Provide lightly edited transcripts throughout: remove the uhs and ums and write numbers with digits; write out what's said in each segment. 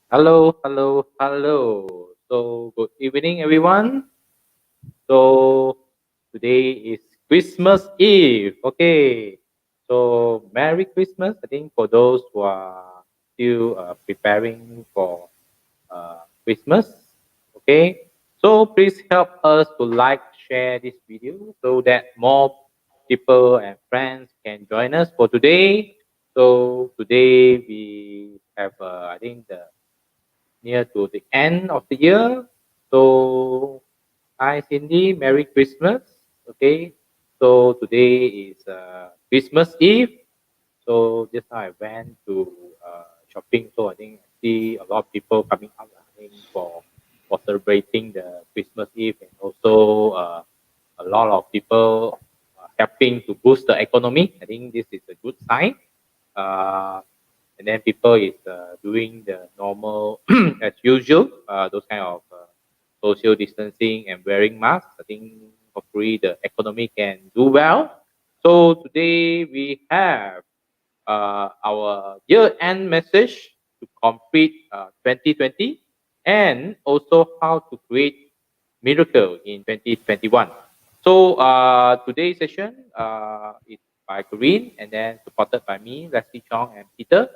Hello, hello, hello. So, good evening, everyone. So, today is Christmas Eve. Okay. So, Merry Christmas. I think for those who are still preparing for Christmas. Okay. So, please help us to like, share this video so that more people and friends can join us for today. So, today we have, I think, the near to the end of the year. So, hi Cindy, Merry Christmas. Okay, so today is Christmas Eve. So just now I went to shopping. So I think I see a lot of people coming out. I think for celebrating the Christmas Eve, and also a lot of people helping to boost the economy. I think this is a good sign. Uh, and then people is doing the normal as usual, those kind of social distancing and wearing masks. I think hopefully the economy can do well. So today we have our year-end message to complete 2020, and also how to create miracle in 2021. So today's session is by Caryn, and then supported by me, Leslie Chong, and Peter.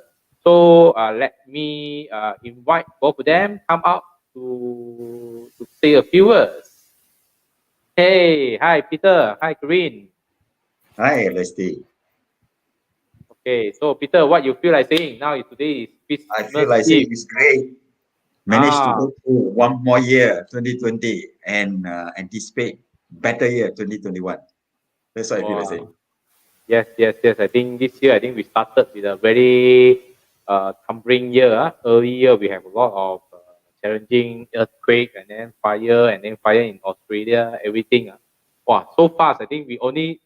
So let me invite both of them come up to say a few words. Hey, hi Peter, hi Caryn. Hi, Leslie. Okay, so Peter, what you feel like saying now? Today is I feel Christmas like saying Eve. it's great. Managed to Ah, go through one more year, 2020, and anticipate better year, 2021. That's what I feel like wow. saying. Yes, yes, yes. I think this year, I think we started with a very tumbling year. Early year, we have a lot of challenging earthquake, and then fire in Australia, everything. Wow, so fast. I think we only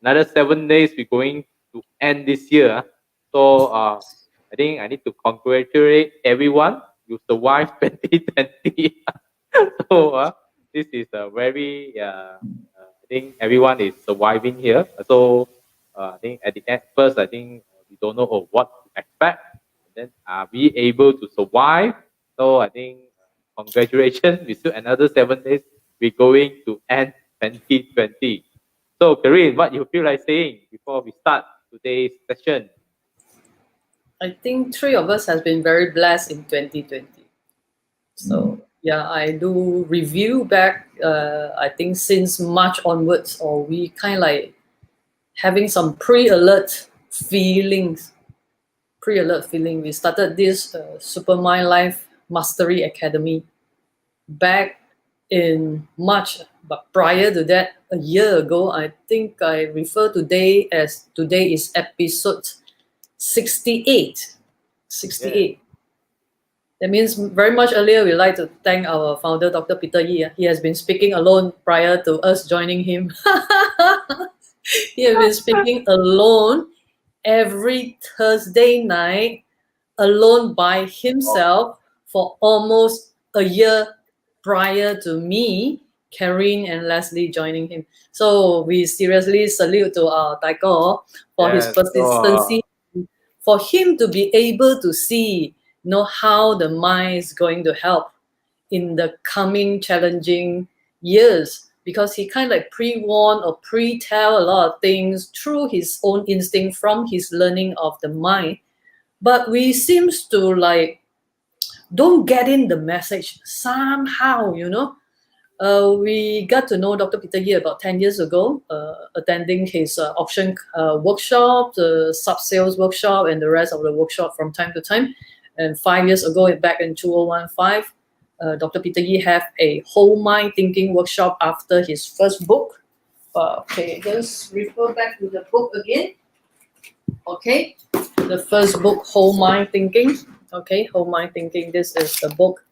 another 7 days we're going to end this year. So I think I need to congratulate everyone. You survived 2020. So this is a very I think everyone is surviving here. So I think at the end first, I think we don't know what to expect. And then are we able to survive? So I think congratulations. We still another 7 days. We're going to end 2020. So Caryn, what you feel like saying before we start today's session? I think three of us has been very blessed in 2020. So yeah, I do review back. I think since March onwards, or we kind of like having some pre-alert feelings. Pre-alert feeling. We started this Supermind Life Mastery Academy back in March. But prior to that, a year ago, I think I refer today as today is episode 68. Yeah. 68. That means very much earlier, we'd like to thank our founder, Dr. Peter Yi. He has been speaking alone prior to us joining him. He has been speaking alone every Thursday night, alone by himself for almost a year prior to me, Caryn, and Leslie joining him. So we seriously salute to our Taiko for his Yes. Oh, persistency, for him to be able to see how the mind is going to help in the coming challenging years, because he kind of like pre-warn or pre-tell a lot of things through his own instinct from his learning of the mind. But we seems to like don't get in the message somehow. We got to know Dr. Peter Yi about 10 years ago, attending his option workshop, the sub-sales workshop, and the rest of the workshop from time to time. And 5 years ago, back in 2015, Dr. Peter Yi have a whole mind thinking workshop after his first book. Okay, just refer back to the book again. Okay, the first book, Whole Mind Thinking. Okay, Whole Mind Thinking. This is the book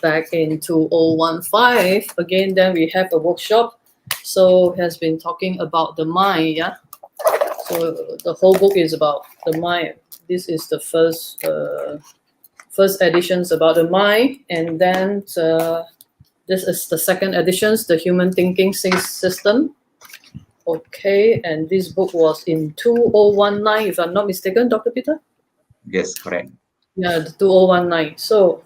back in 2015. Again, then we have a workshop. So has been talking about the mind. Yeah. So the whole book is about the mind. This is the first editions about the mind, and then this is the second editions, the Human Thinking System. Okay, and this book was in 2019, if I'm not mistaken, Dr. Peter? Yes, correct. Yeah, the 2019. So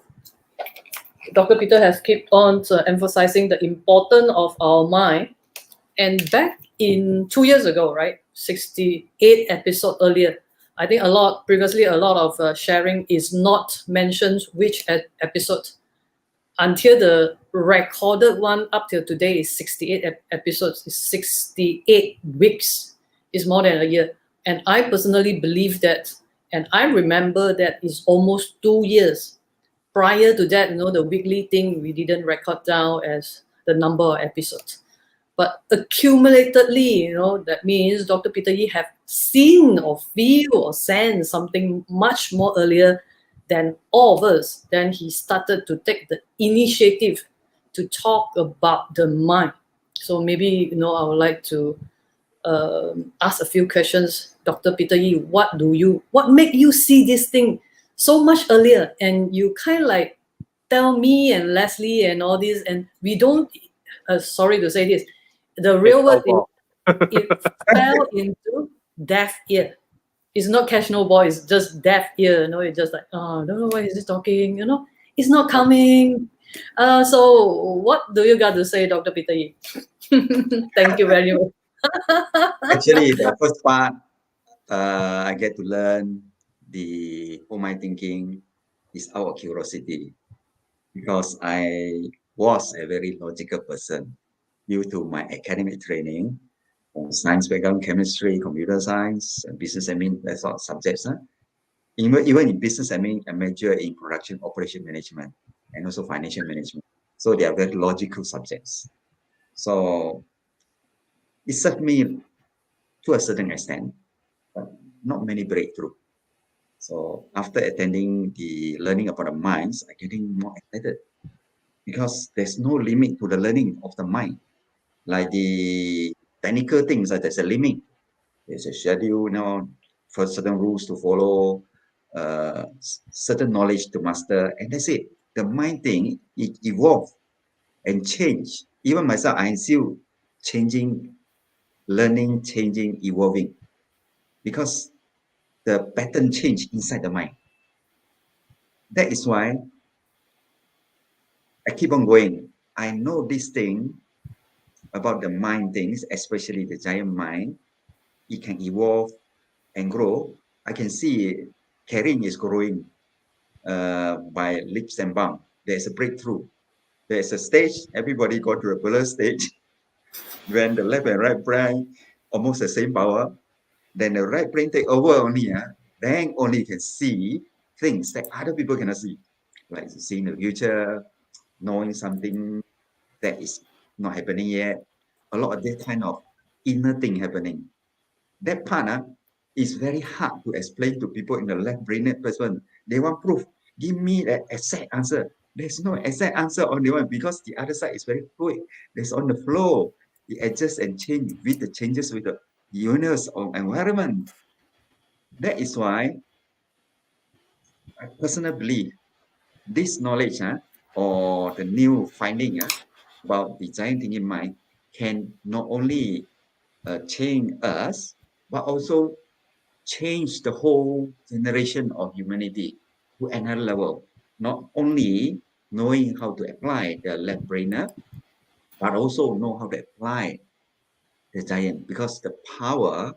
Dr. Peter has kept on emphasizing the importance of our mind. And back in 2 years ago, right, 68 episode earlier, I think previously a lot of sharing is not mentioned which episode. Until the recorded one up till today is 68 episodes, is 68 weeks, is more than a year. And I personally believe that, and I remember that it's almost 2 years. Prior to that, the weekly thing, we didn't record down as the number of episodes. But accumulatedly, that means Dr. Peter Yi have seen or feel or sense something much more earlier than all of us. Then he started to take the initiative to talk about the mind. So maybe, I would like to ask a few questions. Dr. Peter Yi, what make you see this thing so much earlier? And you kind of like tell me and Leslie and all this, and we don't, sorry to say this, the real word is, it fell into deaf ear. It's not catch no ball, it's just deaf ear. It's just like, oh, I don't know why is this talking, it's not coming. So what do you got to say, Dr. Peter Yi? Thank you very much. Actually, the first part, I get to learn the whole mind thinking is out of curiosity, because I was a very logical person due to my academic training on science background, chemistry, computer science, and business admin, that sort of subjects. Even in business admin, I major in production operation management and also financial management. So they are very logical subjects. So it served me to a certain extent, but not many breakthrough. So after attending the learning about the minds, I'm getting more excited, because there's no limit to the learning of the mind. Like the technical things, there's a limit. There's a schedule, for certain rules to follow, certain knowledge to master, and that's it. The mind thing, it evolves and change. Even myself, I'm still changing, learning, changing, evolving, because the pattern change inside the mind. That is why I keep on going. I know this thing about the mind things, especially the giant mind. It can evolve and grow. I can see Caryn is growing by leaps and bounds. There's a breakthrough. There's a stage, everybody go to a blur stage, when the left and right brain almost the same power, then the right brain take over only, then only you can see things that other people cannot see, like seeing the future, knowing something that is not happening yet. A lot of that kind of inner thing happening. That part is very hard to explain to people in the left-brained person. They want proof. Give me the exact answer. There's no exact answer on the one, because the other side is very fluid. It's on the flow. It adjusts and changes with the changes with the universe or environment. That is why I personally believe this knowledge or the new finding about the giant thinking mind can not only change us, but also change the whole generation of humanity to another level. Not only knowing how to apply the left brainer, but also know how to apply the giant, because the power,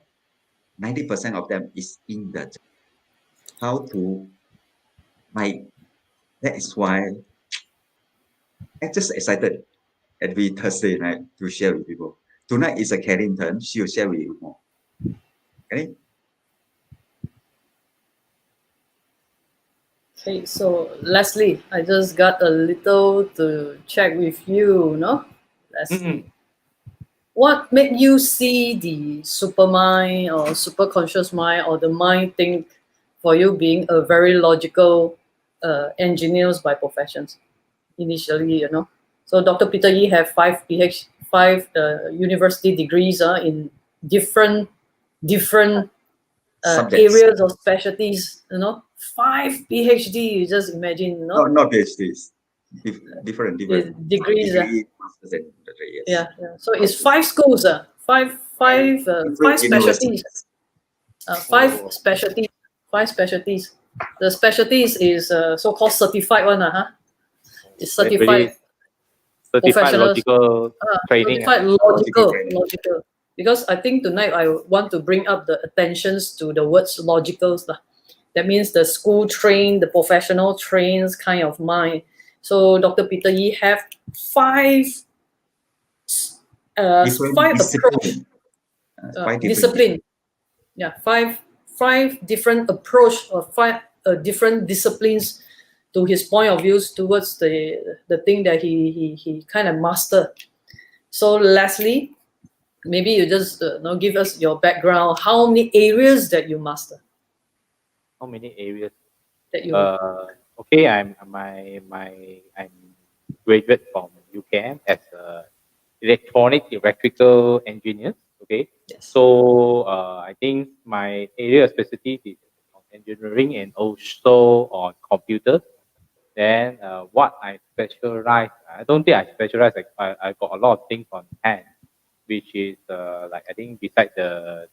90% of them is in the giant. How to, like, that is why I'm just excited every Thursday night to share with people. Tonight is a Caryn turn. She'll share with you more. Okay? Okay, so Leslie, I just got a little to check with you, Leslie. What made you see the supermind or super conscious mind or the mind think for you being a very logical engineers by professions initially, So Dr. Peter Yi have five university degrees in different areas or specialties, 5 PhD, you just imagine, No, not PhDs. Different degrees. degree, masters and yes. Yeah. So it's 5 schools, five specialties, five specialties. 5 specialties. The specialties is so-called certified one, certified certified professionals, logical training. certified Logical training. logical. Because I think tonight I want to bring up the attentions to the words logicals lah. That means the school trained, the professional trains kind of mind. So Dr. Peter Yee have five Different approach, discipline. Five different discipline. Yeah, five different approach or five different disciplines to his point of views towards the thing that he kind of mastered. So Leslie, maybe you just give us your background. How many areas that you master? How many areas? That you Okay, I'm graduate from UKM as a electrical engineer. Okay, yes. so I think my area of specialty is on engineering and also on computers. Then what I specialize, I don't think I specialize. I got a lot of things on hand, which is like I think beside the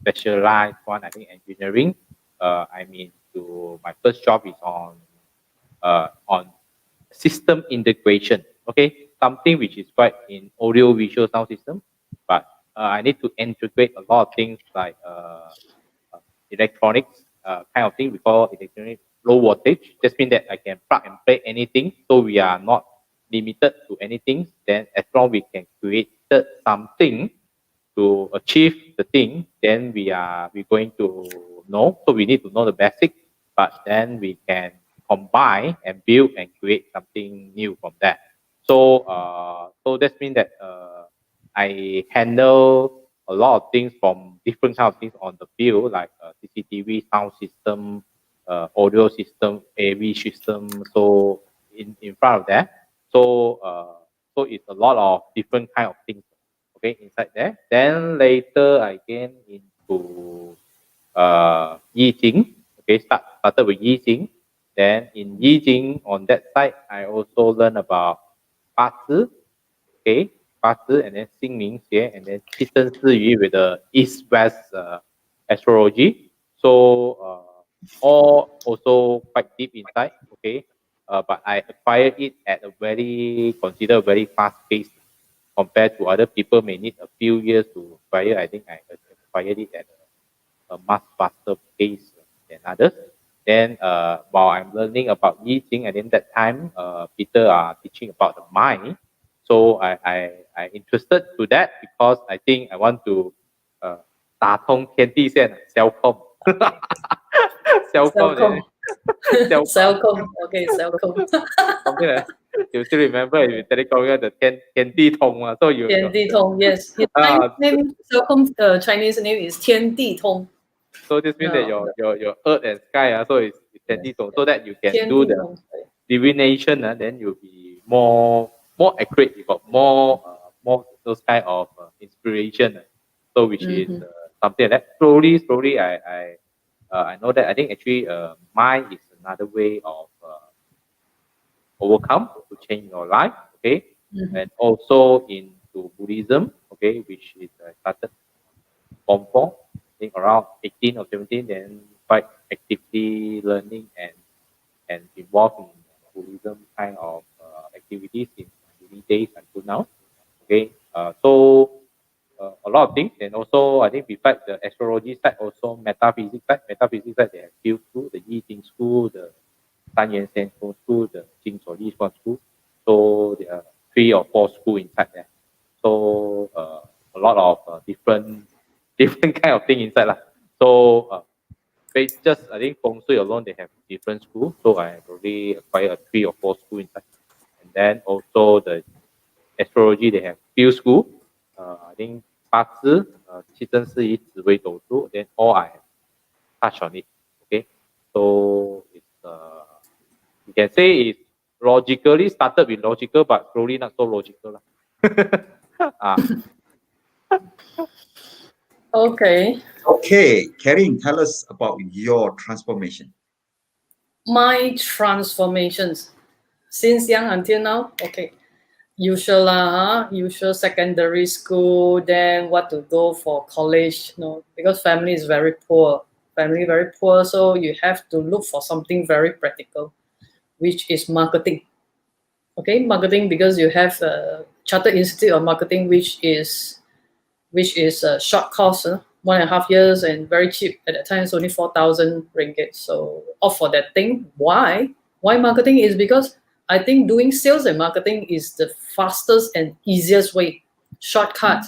specialized one, I think engineering. I mean, to my first job is on system integration. Okay, something which is quite in audio visual sound system, but I need to integrate a lot of things like electronics kind of thing. We call electronic low voltage. Just mean that I can plug and play anything, so we are not limited to anything. Then as long we can create something to achieve the thing, then we're going to know. So we need to know the basic, but then we can combine and build and create something new from that. So that means that I handle a lot of things from different kind of things on the field, like CCTV, sound system, audio system, AV system. So in front of that, so it's a lot of different kind of things. Okay, inside there. Then later I get into Yijing. Okay, started with Yijing. Then in Yijing on that side, I also learn about 八字, okay, 八字, and then 姓名学, and then 七生四余 with the East-West astrology. So all also quite deep inside, okay. But I acquired it at a considered very fast pace compared to other people may need a few years to acquire. I think I acquired it at a much faster pace than others. Then while I'm learning about Yi Jing, and then that time Peter are teaching about the mind. So I interested to that because I think I want to 打通天地线, Cellcom. Cellcom. Cellcom. Cellcom. Okay, Cellcom. Something like you still remember if you telecom the 天地通 so you 天地通, yes. His Chinese name, Cellcom, Chinese name is 天地通. So this means that your earth and sky so it's 天地通 so that you can do the divination then you'll be more accurate. You got more those kind of inspiration. So which is something like that. Slowly I know that I think actually mind is another way of overcome to change your life. Okay, and also into Buddhism. Okay, which is started from 4, I think around 18 or 17, then quite actively learning and involved in Buddhism kind of activities in my uni days until now. Okay, so a lot of things, and also I think besides the astrology side, also metaphysics side. Metaphysics side they have few school, the Yi Jing school, the San Yan Sen school, the Jing Zuo Li school. So there are 3 or 4 schools inside there. So a lot of different kind of thing inside lah. So just I think feng shui alone they have different schools. So I already acquired 3 or 4 schools inside, and then also the astrology they have few schools. I think 八字, 七生四余, 紫微斗数, then all I have touched on it. Okay, so it's you can say it's logically started with logical, but slowly not so logical lah. Okay. Okay, Caryn, tell us about your transformation. My transformations since young until now. Okay, usual usual secondary school. Then what to go for college? Because family is very poor. So you have to look for something very practical, which is marketing. Okay, marketing, because you have Chartered Institute of Marketing, which is a short course, 1.5 years, and very cheap at that time. It's only 4,000 ringgit. So opt for that thing. Why? Why marketing? Is because I think doing sales and marketing is the fastest and easiest way, shortcut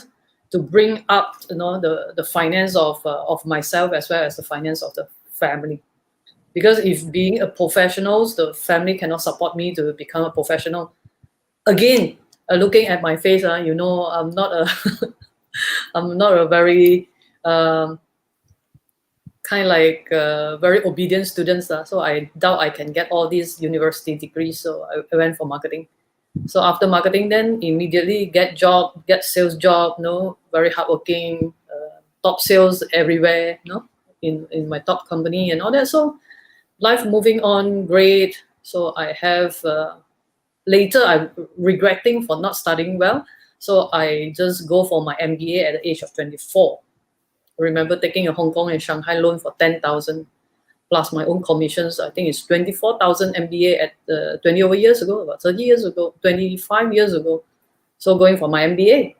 to bring up the finance of myself as well as the finance of the family. Because if being a professional, the family cannot support me to become a professional. Again, looking at my face, I'm not a I'm not a very kind like very obedient student. So I doubt I can get all these university degrees. So I went for marketing. So after marketing, then immediately get sales job, very hardworking, top sales everywhere, in my top company and all that. So life moving on, great. So I have later I'm regretting for not studying well. So I just go for my MBA at the age of 24. I remember taking a Hong Kong and Shanghai loan for 10,000 plus my own commissions. I think it's 24,000 MBA at 20 over years ago, about 30 years ago, 25 years ago. So going for my MBA.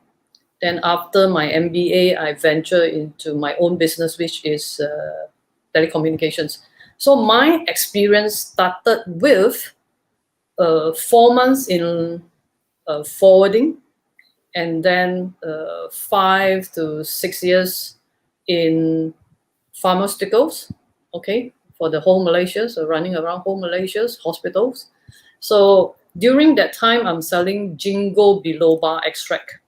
Then after my MBA, I venture into my own business, which is telecommunications. So my experience started with 4 months in forwarding, and then 5 to 6 years in pharmaceuticals, okay, for the whole Malaysia, so running around whole Malaysia's hospitals. So during that time, I'm selling ginkgo biloba extract,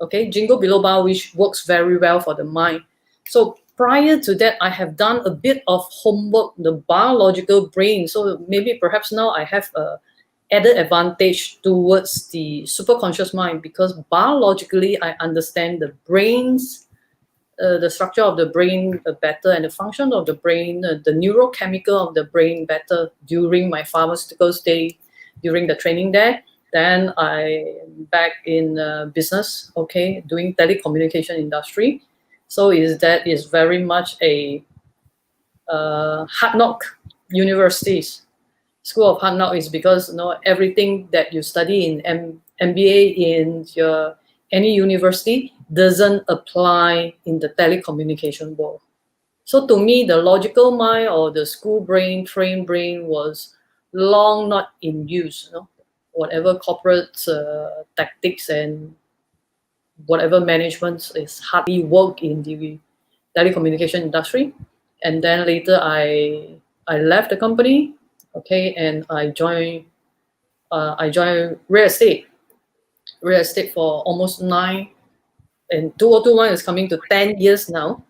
okay, ginkgo biloba, which works very well for the mind. So prior to that, I have done a bit of homework, the biological brain. So maybe perhaps now I have a added advantage towards the superconscious mind, because biologically I understand the brain's the structure of the brain better, and the function of the brain, the neurochemical of the brain better during my pharmaceutical stay, during the training there. Then I back in business, okay, doing telecommunication industry. So that is very much a hard knock universities. School of hard knock is because everything that you study in MBA in your any university doesn't apply in the telecommunication world. So to me, the logical mind or the school brain, trained brain was long not in use. Whatever corporate tactics and whatever management is hardly work in the telecommunication industry. And then later I left the company, okay, and I joined real estate for almost 9, and 2021 is coming to 10 years now,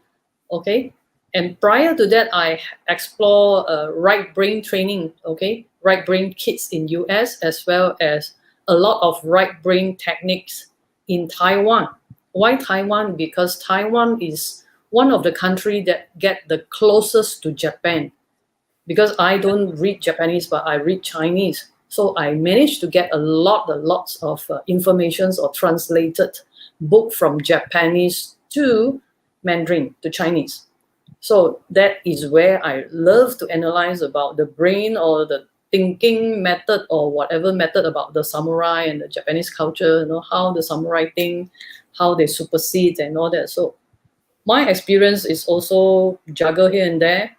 okay. And prior to that, I explore right brain training, okay, right brain kits in US, as well as a lot of right brain techniques in Taiwan. Why Taiwan? Because Taiwan is one of the countries that get the closest to Japan. Because I don't read Japanese, but I read Chinese. So I managed to get lots of informations or translated book from Japanese to Mandarin, to Chinese. So that is where I love to analyze about the brain or the thinking method or whatever method about the samurai and the Japanese culture, how the samurai think, how they supersede and all that. So my experience is also juggle here and there,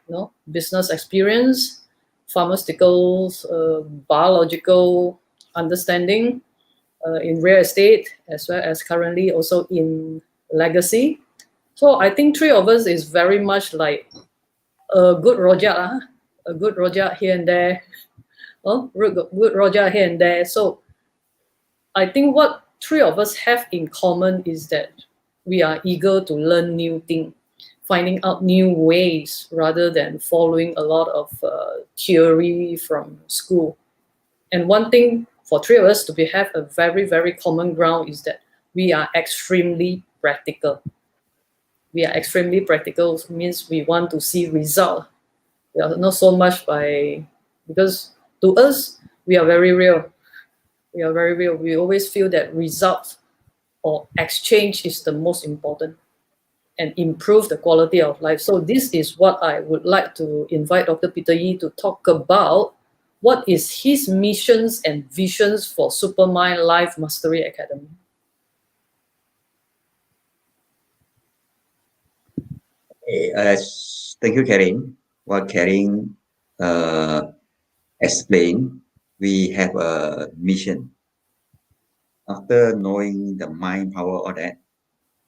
business experience, pharmaceuticals, biological understanding in real estate, as well as currently also in legacy. So I think three of us is very much like a good rojak, a good rojak here and there, good rojak here and there. So I think what three of us have in common is that we are eager to learn new things, finding out new ways rather than following a lot of theory from school. And one thing for three of us to have a very, very common ground is that we are extremely practical. We are extremely practical, means we want to see result. We are not so much because to us, we are very real. We are very real. We always feel that results or exchange is the most important and improve the quality of life. So this is what I would like to invite Dr. Peter Yee to talk about, what is his missions and visions for Supermind Life Mastery Academy? Thank you, Caryn. What Caryn explained, we have a mission. After knowing the mind power of that,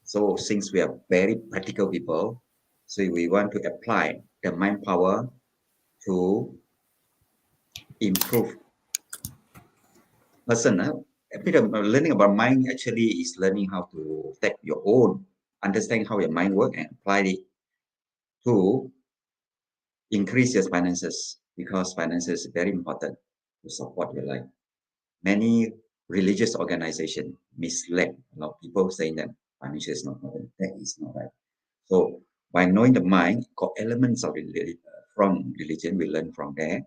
so since we are very practical people, so we want to apply the mind power to improve person. A bit of learning about mind actually is learning how to take your own, understand how your mind works and apply it to increase your finances, because finances is very important to support your life. Many religious organizations mislead a lot of people saying that financial is not important. That is not right. So by knowing the mind, got elements of from religion, we learn from there,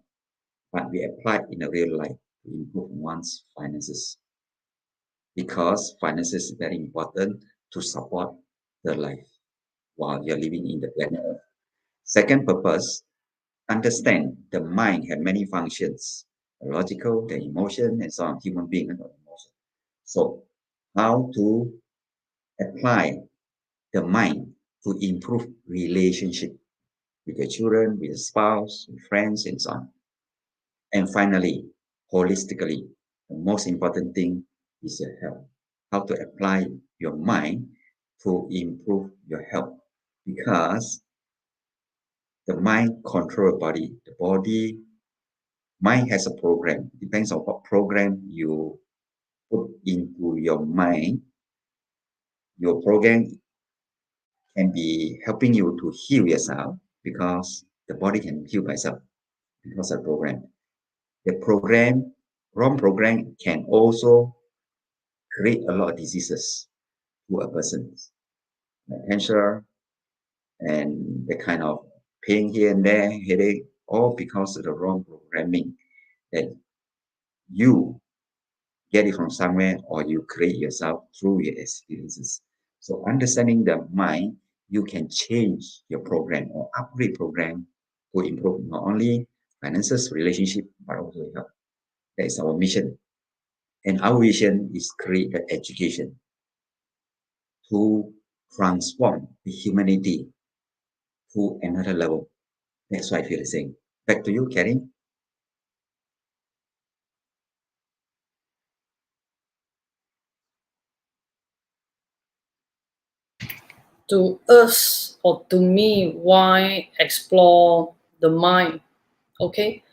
but we apply in a real life to improve one's finances, because finances is very important to support the life while you're living in the planet Earth. Second purpose, understand the mind have many functions, the logical, the emotion, and so on. Human being and emotion. So how to apply the mind to improve relationship with your children, with your spouse, with friends, and so on. And finally, holistically, the most important thing is your health. How to apply your mind to improve your health, because the mind control body. The body, mind has a program. Depends on what program you put into your mind. Your program can be helping you to heal yourself, because the body can heal by itself because of program. The program, wrong program, can also create a lot of diseases to a person, like cancer and the kind of pain here and there, headache, all because of the wrong programming that you get it from somewhere or you create yourself through your experiences. So understanding the mind, you can change your program or upgrade program to improve not only finances, relationship, but also health. That is our mission. And our vision is create the education to transform the humanity to another level. That's why I feel the same. Back to you, Caryn. To us or to me, why explore the mind? Okay,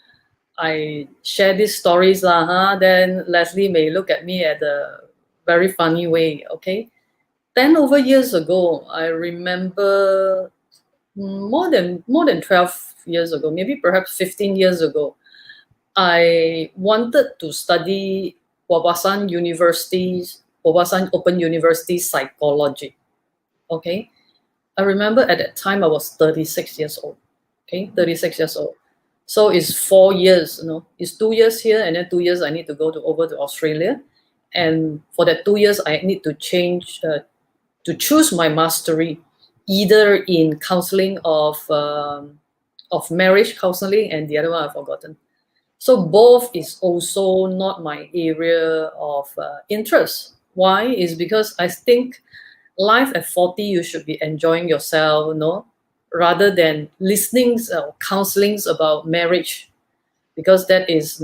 I share these stories then Leslie may look at me at a very funny way. Okay, 10 over years ago, I remember more than 12 years ago, maybe perhaps 15 years ago, I wanted to study Wawasan Open University psychology. Okay, I remember at that time I was 36 years old. Okay, 36 years old. So it's 4 years, it's 2 years here and then 2 years I need to go over to Australia. And for that 2 years, I need to to choose my mastery, either in counseling of marriage counseling, and the other one I've forgotten. So both is also not my area of interest. Why? Is because I think life at 40, you should be enjoying yourself, rather than listening counselings about marriage, because that is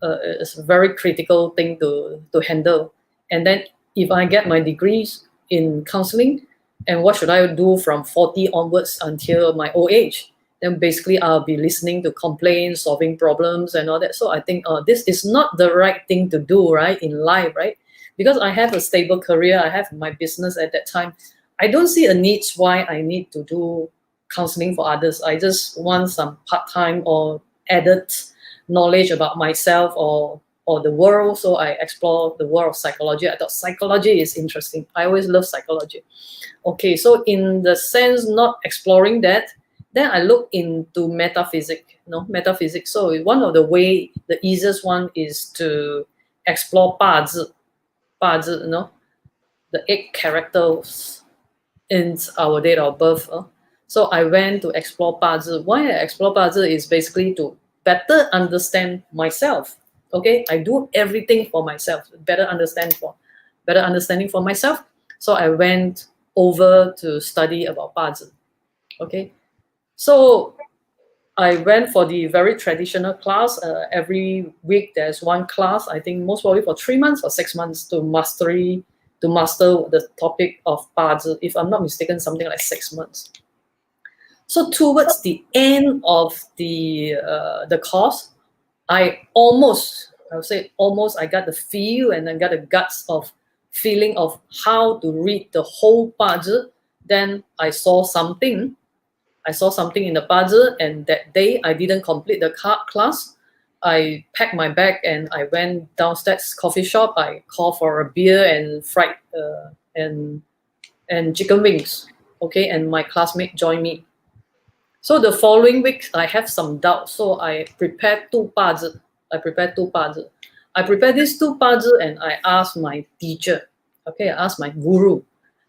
it's a very critical thing to handle. And then if I get my degrees in counseling, and what should I do from 40 onwards until my old age? Then basically I'll be listening to complaints, solving problems and all that. So I think this is not the right thing to do, right, in life, right? Because I have a stable career, I have my business at that time. I don't see a need why I need to do counseling for others. I just want some part-time or added knowledge about myself or the world. So I explore the world of psychology. I thought psychology is interesting. I always love psychology. Okay, so in the sense not exploring that, then I look into metaphysics. So one of the way, the easiest one is to explore 八字, the 8 characters in our date of birth. So I went to explore 八字. Why I explore 八字 is basically to better understand myself. Okay, I do everything for myself, better understanding for myself. So I went over to study about 八字. Okay, so I went for the very traditional class. Every week there's one class. I think most probably for 3 months or 6 months to master the topic of 八字. If I'm not mistaken, something like 6 months. So towards the end of the course, I would say almost, I got the feel and I got the guts of feeling of how to read the whole 八字. Then I saw something in the 八字, and that day I didn't complete the class. I packed my bag and I went downstairs coffee shop. I called for a beer and fried and chicken wings. Okay, and my classmate joined me. So the following week, I have some doubt. So I prepared 2八字. I prepared these 2八字and I asked my teacher. Okay, I asked my guru.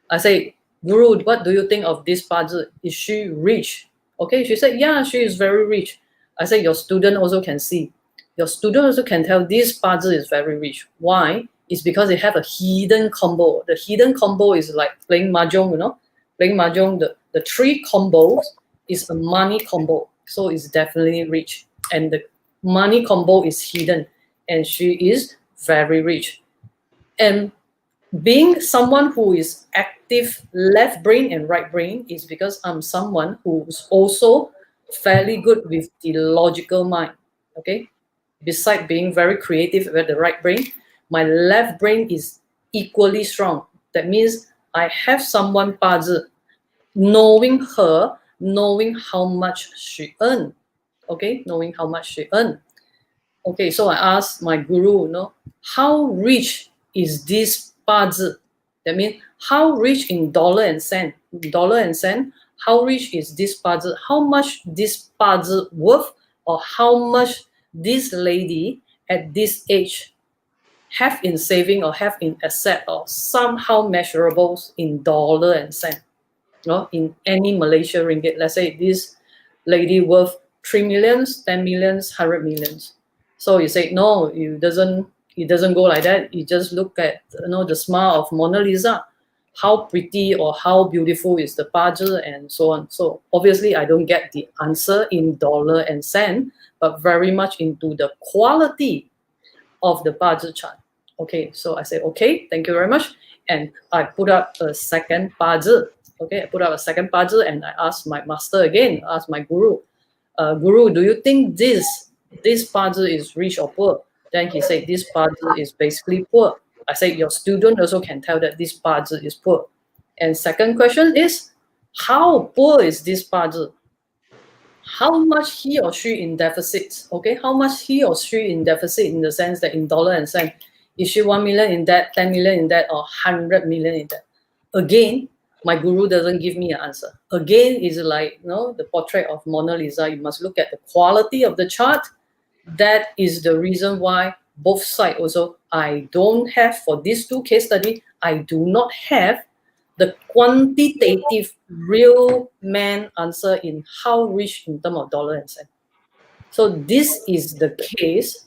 I say, Guru, what do you think of this 八字? Is she rich? Okay, she said, yeah, she is very rich. I said, your student also can see. Your student also can tell this 八字is very rich. Why? It's because they have a hidden combo. The hidden combo is like playing mahjong, Playing mahjong, the 3 combos is a money combo. So it's definitely rich. And the money combo is hidden. And she is very rich. And being someone who is active left brain and right brain is because I'm someone who's also fairly good with the logical mind. Okay, besides being very creative with the right brain, my left brain is equally strong. That means I have someone 八字, knowing how much she earned. Okay, knowing how much she earned. Okay, so I asked my guru, how rich is this 八字? That means how rich in dollar and cent. How rich is this 八字? How much this 八字worth, or how much this lady at this age have in saving or have in asset or somehow measurables in dollar and cent. In any Malaysia ringgit. Let's say this lady worth 3 millions, 10 millions, 100 millions. So you say, no, it doesn't go like that. You just look at the smile of Mona Lisa. How pretty or how beautiful is the 八字and so on. So obviously I don't get the answer in dollar and cent, but very much into the quality of the 八字 chart. Okay, so I say, okay, thank you very much. And I put up a second 八字. Okay, I put up a second 八字and I asked my master again, asked my guru, Guru, do you think this 八字is rich or poor? Then he said, this 八字is basically poor. I said, your student also can tell that this 八字is poor. And second question is, how poor is this 八字? How much he or she in deficit? Okay, how much he or she in deficit in the sense that in dollar and cent? Is she 1 million in debt, 10 million in debt, or 100 million in debt? Again, my guru doesn't give me an answer. Again, it's like the portrait of Mona Lisa. You must look at the quality of the chart. That is the reason why both sides also, I don't have, for these 2 case study, I do not have the quantitative real man answer in how rich in terms of dollar and cent. So this is the case.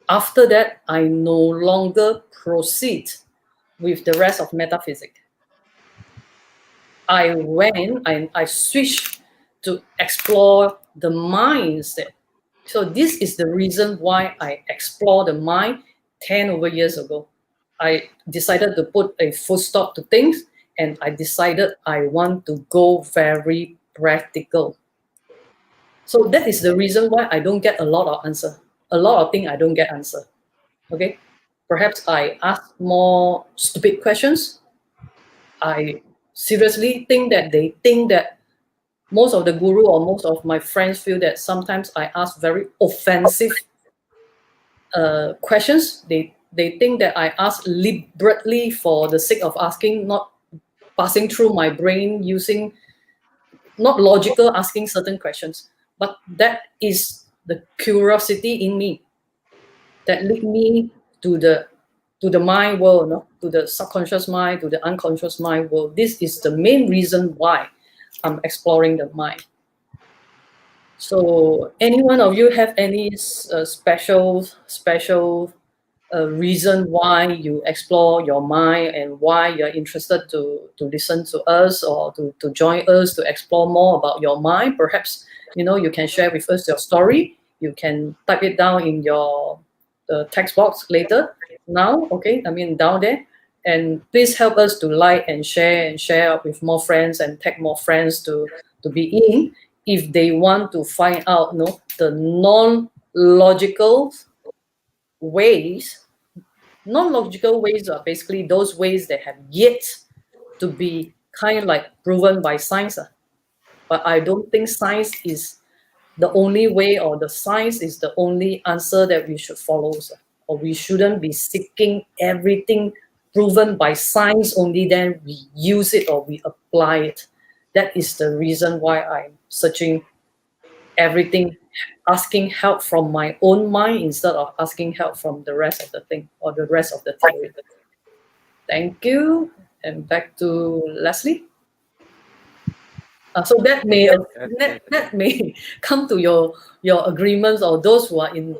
After that, I no longer proceed with the rest of metaphysics. I went and I switched to explore the mind instead. So this is the reason why I explore the mind 10 over years ago. I decided to put a full stop to things, and I decided I want to go very practical. So that is the reason why I don't get a lot of answer. A lot of things I don't get answer. Okay, perhaps I ask more stupid questions. I seriously think that they think that most of the guru or most of my friends feel that sometimes I ask very offensive questions. They think that I ask deliberately for the sake of asking, not passing through my brain, using not logical, asking certain questions. But that is the curiosity in me that lead me to the mind world, to the subconscious mind, to the unconscious mind world. This is the main reason why I'm exploring the mind. So, any one of you have any special reason why you explore your mind and why you're interested to listen to us or to join us to explore more about your mind? Perhaps you can share with us your story. You can type it down in your text box later. Now, okay, I mean down there. And please help us to like and share with more friends and tag more friends to be in if they want to find out the non-logical ways. Non-logical ways are basically those ways that have yet to be kind of like proven by science. But I don't think science is the only way, or the science is the only answer that we should follow. Or we shouldn't be seeking everything proven by science only, then we use it or we apply it. That is the reason why I'm searching everything, asking help from my own mind instead of asking help from the rest of the thing or the rest of the theory. Thank you. And back to Leslie. So that may Yes, yes, yes. that may come to your agreements, or those who are in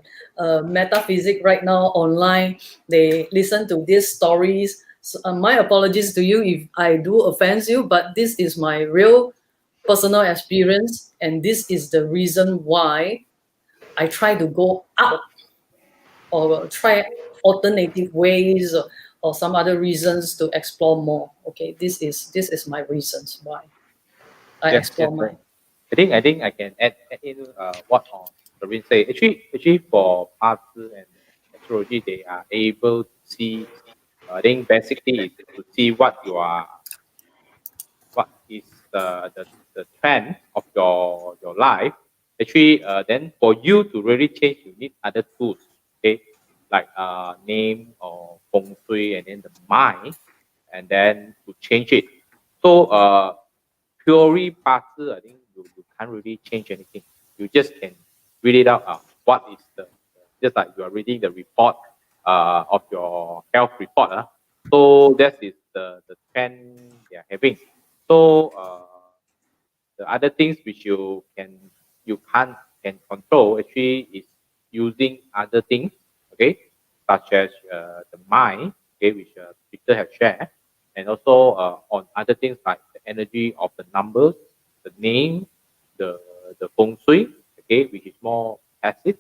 metaphysics right now online, they listen to these stories. So, my apologies to you if I do offend you, but this is my real personal experience, and this is the reason why I try to go out or try alternative ways, or some other reasons to explore more. Okay, this is my reasons why I Yes, yes, explore sir. mine. I think I can add in what Caryn say. Actually, for arts and astrology, they are able to see. I think basically is to see what is the trend of your life. Actually, then for you to really change, you need other tools. Okay, like name or feng shui, and then the mind, and then to change it. So purely parts, I think you can't really change anything. You just can read it out. What is just like you are reading the report of your health report. So that is the trend they are having. So the other things which you can't can control actually is using other things, okay, such as the mind, okay, which Peter has shared, and also on other things like the energy of the numbers, the name, the feng shui, okay, which is more passive.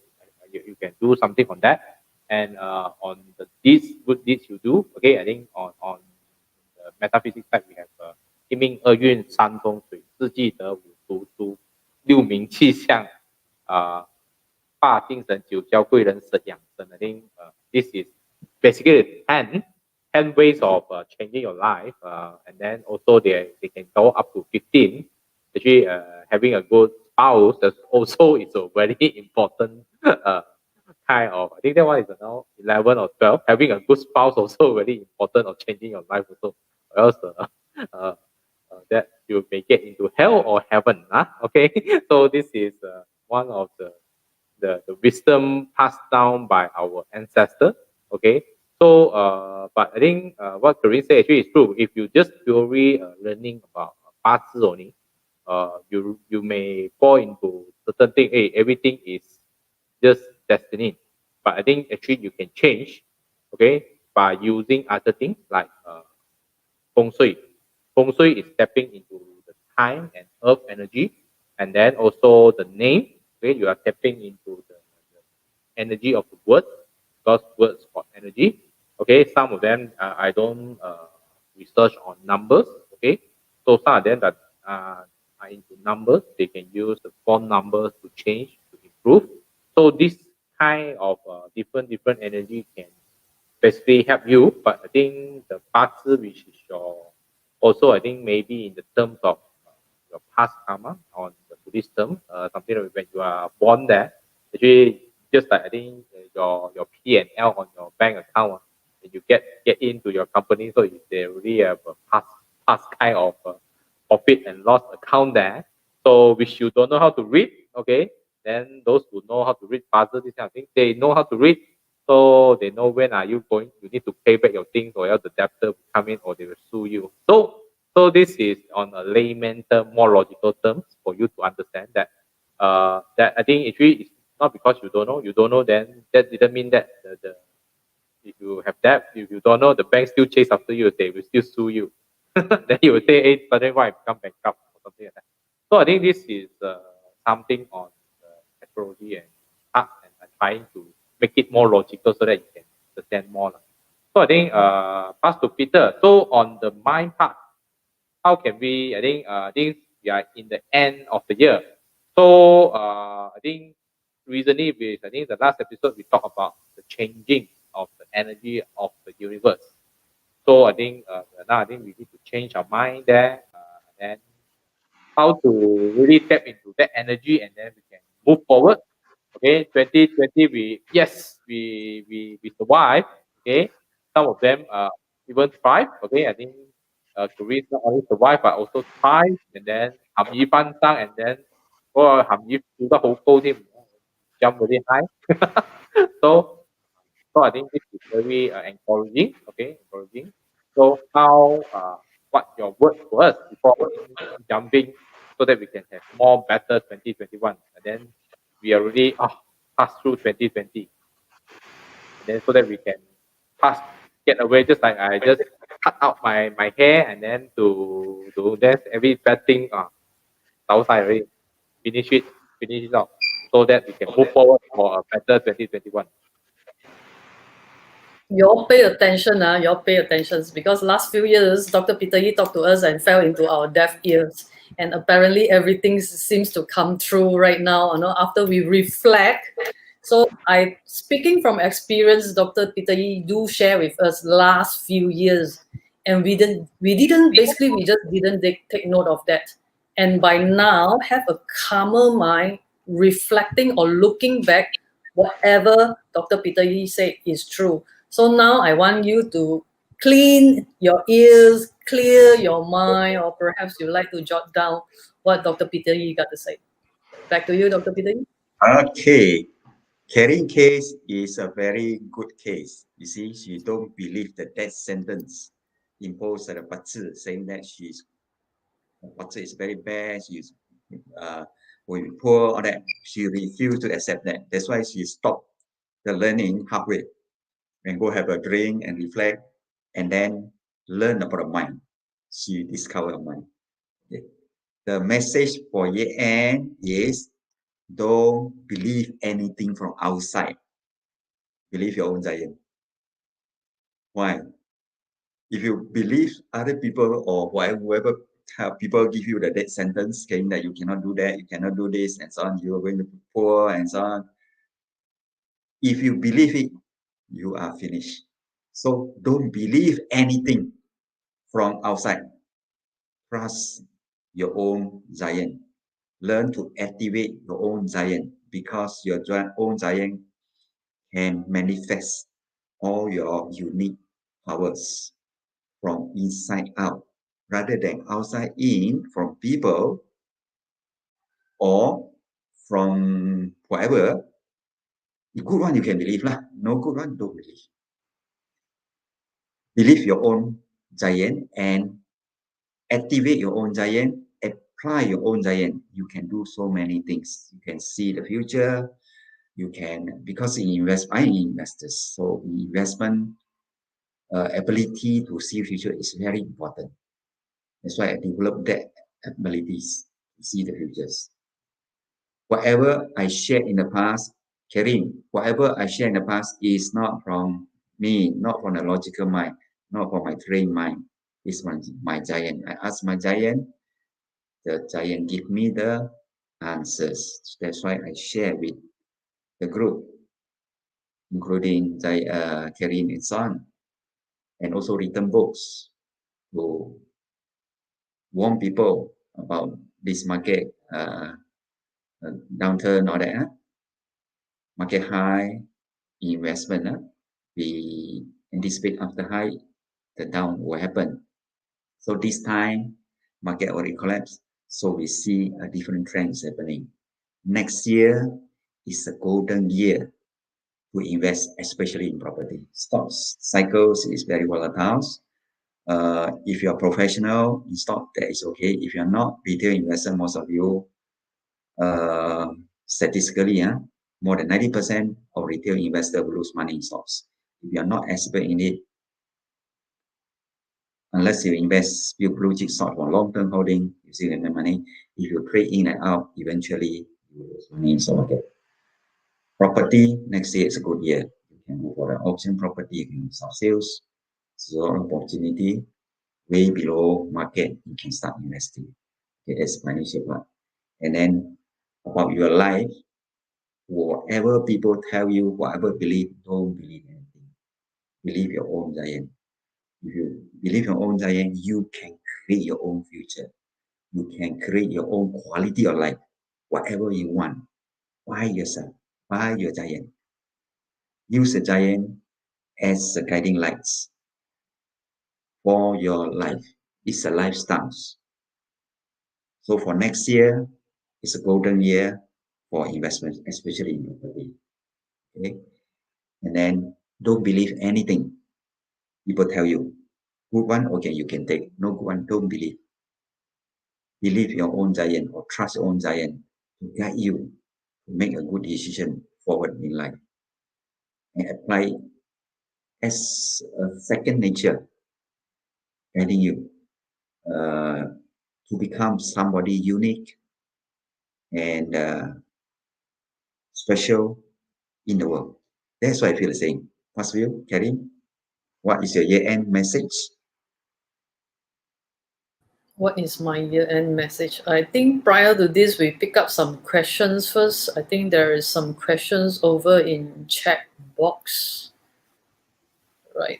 You can do something on that, and on the deeds, good deeds you do, okay. I think on the metaphysics side we have 一命二运三风水，四季得五读书，六名气象，霸精神九交贵人养生。I think this is basically 10 ways of changing your life, and then also they can go up to 15. Actually, having a good spouse is also is a very important kind of. I think that one is now 11 or 12. Having a good spouse also very important of changing your life also. Or else uh, that you may get into hell or heaven. Okay, so this is one of the wisdom passed down by our ancestor. Okay, so but I think what Caryn said actually is true. If you just purely learning about past only, you may fall into certain thing. Hey, everything is just destiny. But I think actually you can change, okay, by using other things like feng shui. Feng shui is stepping into the time and earth energy, and then also the name. Okay, you are tapping into the energy of the word, because words got energy. Okay, some of them I don't research on numbers. Okay, so some of them that are into numbers, they can use the phone numbers to change to improve. So this kind of different energy can basically help you. But I think the parts which is your also I think maybe in the terms of your past karma on the Buddhist term, something like when you are born there, actually just like I think your P and L on your bank account, when you get into your company, so if they really have a past kind of profit and loss account there, so which you don't know how to read, okay, then those who know how to read puzzle, this kind of thing, they know how to read, so they know when are you going, you need to pay back your things, or else the debtor will come in or they will sue you. So this is on a layman term, more logical terms for you to understand that that I think actually it's not because you don't know, then that didn't mean that the if you have debt, if you don't know, the bank still chase after you, they will still sue you. Then you will say, hey, suddenly why I become bankrupt or something like that. So I think this is something on astrology and art, and I'm trying to make it more logical so that you can understand more. So I think pass to Peter. So on the mind part, how can we? I think we are in the end of the year. So I think recently, I think the last episode we talked about the changing of the energy of the universe. So I think now I think we need to change our mind there, and how to really tap into that energy, and then we can move forward. Okay, 2020, we survive. Okay, some of them even thrive. Okay, I think Korea not only survive but also thrive, and then 含魚翻生, and then 嗰個鹹魚跳得好高添, jump really high. so so I think this is very encouraging. Okay, encouraging. So how what your word for us before jumping, so that we can have more better 2021, and then we already pass through 2020, and then so that we can get away, just like I just cut out my hair, and then to do that every bad thing outside already, finish it out, so that we can move forward for a better 2021. You all pay attention, you all pay attention, because last few years, Dr. Peter Yi talked to us and fell into our deaf ears. And apparently everything seems to come true right now, after we reflect. So speaking from experience, Dr. Peter Yi do share with us last few years. And we just didn't take note of that. And by now, have a calmer mind, reflecting or looking back, whatever Dr. Peter Yi said is true. So now I want you to clean your ears, clear your mind, or perhaps you like to jot down what Dr. Peter Yi got to say. Back to you, Dr. Peter Yi. Okay. Caryn case is a very good case. You see, she don't believe the death sentence imposed at a Batzi, saying that Batzi is very bad, she's will be poor, all that. She refused to accept that. That's why she stopped the learning halfway and go have a drink and reflect, and then learn about the mind. She discovered the mind. Okay. The message for year end is don't believe anything from outside. Believe your own giant. Why? If you believe other people or whoever people give you the death sentence, saying that you cannot do that, you cannot do this, and so on, you are going to be poor, and so on. If you believe it, you are finished. So don't believe anything from outside. Trust your own giant. Learn to activate your own giant, because your own giant can manifest all your unique powers from inside out, rather than outside in from people or from whatever. The good one you can believe lah. No good one, don't believe. Believe your own giant and activate your own giant, apply your own giant. You can do so many things. You can see the future. You can, because I'm investors, so investment ability to see future is very important. That's why I developed that abilities to see the futures. Whatever I shared in the past, Caryn, whatever I shared in the past is not from me, not from the logical mind, not from my trained mind. It's my giant. I ask my giant, the giant give me the answers. That's why I share with the group, including Caryn and son, and also written books to warn people about this market downturn or that market high investment. We anticipate after high, the down will happen. So this time, market already collapsed. So we see a different trends happening. Next year is a golden year to invest, especially in property. Stocks cycles is very volatile. If you're professional in stock, that is okay. If you're not retail investor, most of you statistically, more than 90% of retail investors will lose money in stocks. If you are not expert in it, unless you invest your blue chip stock for long-term holding, you still get the money. If you trade in and out, eventually you will lose money in stock market. Property, next year is a good year. You can go for an auction property, you can start sales. So opportunity way below market, you can start investing. Okay, that's financial part. And then about your life, whatever people tell you, whatever believe, don't believe anything. Believe your own giant. If you believe your own giant, you can create your own future. You can create your own quality of life, whatever you want. Buy yourself, buy your giant. Use the giant as the guiding lights for your life. It's a lifestyle. So for next year, it's a golden year for investment, especially in property. Okay, and then don't believe anything people tell you. Good one, okay, you can take. No good one, don't believe. Believe your own giant or trust your own giant to guide you to make a good decision forward in life and apply as a second nature, guiding you to become somebody unique and special in the world. That's why I feel the same. What's you, Caryn? What is your year-end message? What is my year-end message? I think prior to this, we pick up some questions first. I think there is some questions over in chat box. Right.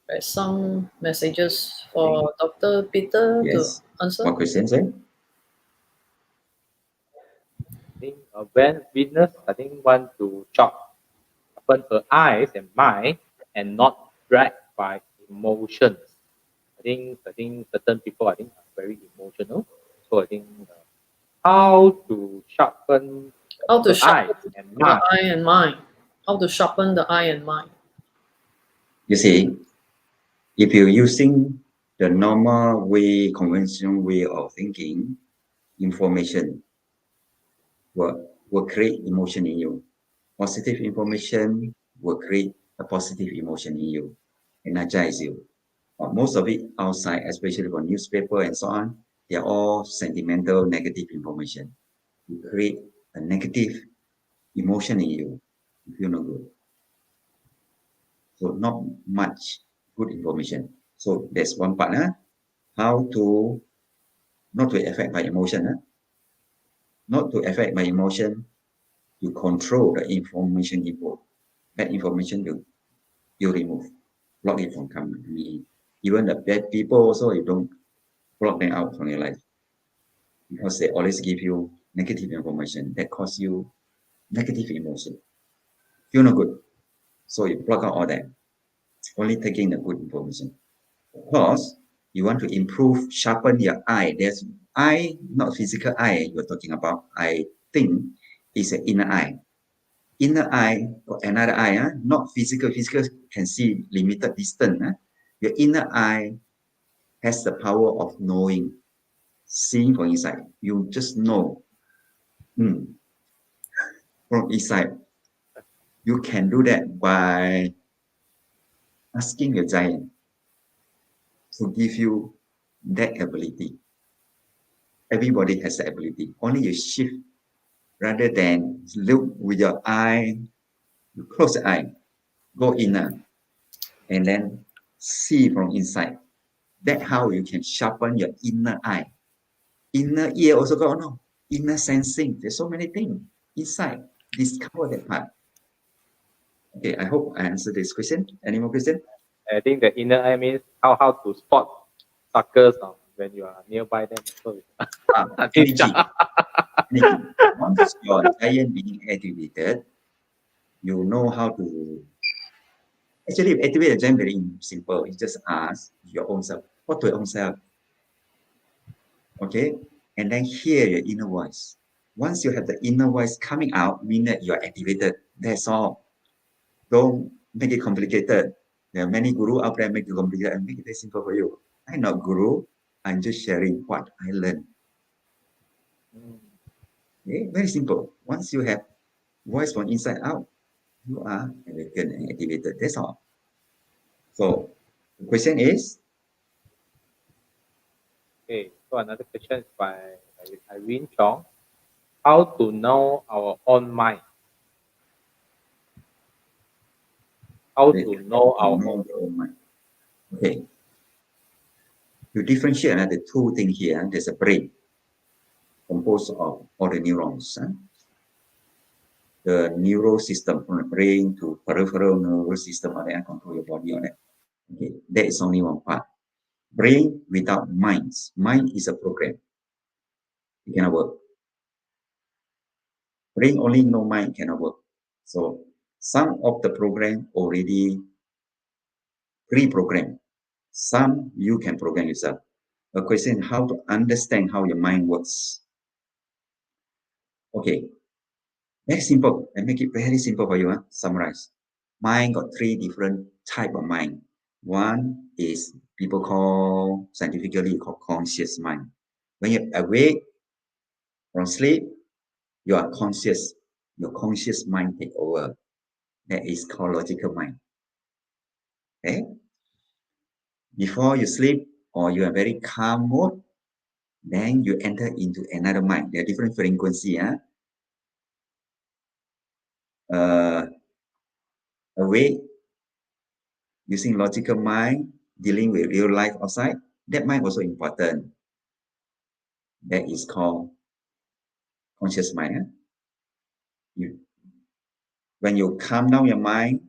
There's some messages for Dr. Peter Yes. to answer. What questions, eh? I think when Venus, I think want to open her eyes and mind and not dragged by emotions. I think certain people are very emotional. So I think how to sharpen How to her eyes sharpen and the mind. eye and mind. How to sharpen the eye and mind. You see, if you're using the normal way, conventional way of thinking, information will create emotion in you. Positive information will create a positive emotion in you, energize you. But most of it outside, especially for newspaper and so on, they are all sentimental, negative information. You create a negative emotion in you. You feel no good. So not much good information. So that's one part. How to not to affect my emotion. Not to affect my emotion, you control the information input. Bad information you remove. Block it from coming to me. Even the bad people also, you don't block them out from your life. Because they always give you negative information that cause you negative emotion. Feel no good. So you block out all that. Only taking the good information. Of course, you want to improve, sharpen your eye. There's eye, not physical eye you're talking about. I think it's an inner eye. Inner eye or another eye, not physical. Physical can see limited distance. Your inner eye has the power of knowing, seeing from inside. You just know from inside. You can do that by asking your giant to give you that ability. Everybody has the ability. Only you shift rather than look with your eye, you close the eye, go inner, and then see from inside. That's how you can sharpen your inner eye. Inner ear also got no. Inner sensing. There's so many things inside. Discover that part. Okay, I hope I answered this question. Any more question? I think the inner eye means how to spot suckers when you are nearby them. So Energy. Energy. Once your giant being activated, you know how to. Actually, activate the giant very simple. You just ask your own self. What to your own self? Okay, and then hear your inner voice. Once you have the inner voice coming out, mean that you are activated. That's all. Don't make it complicated. There are many guru out there make it complicated and make it very simple for you. I'm not guru. I'm just sharing what I learned. mm, Okay, very simple. Once you have voice from inside out, you are awakened and activated. That's all. So the question is, Okay, so another question is by Irene Chong. How to know our own mind? How wait, to know to our know own? your own mind. Okay, to differentiate the two things here, there's a brain composed of all the neurons. The neural system from the brain to peripheral nervous system, all that control your body, all that. Okay, that is only one part. Brain without minds. Mind is a program. It cannot work. Brain only no mind cannot work. So some of the program already pre-programmed. Some you can program yourself. The question is how to understand how your mind works. Okay, very simple. I make it very simple for you. Summarize. Mind got three different type of mind. One is people call scientifically called conscious mind. When you're awake from sleep, you are conscious. Your conscious mind take over. That is called logical mind. Okay. Before you sleep or you are very calm mode, then you enter into another mind. There are different frequency. Awake using logical mind, dealing with real life outside. That mind also important. That is called conscious mind. When you calm down your mind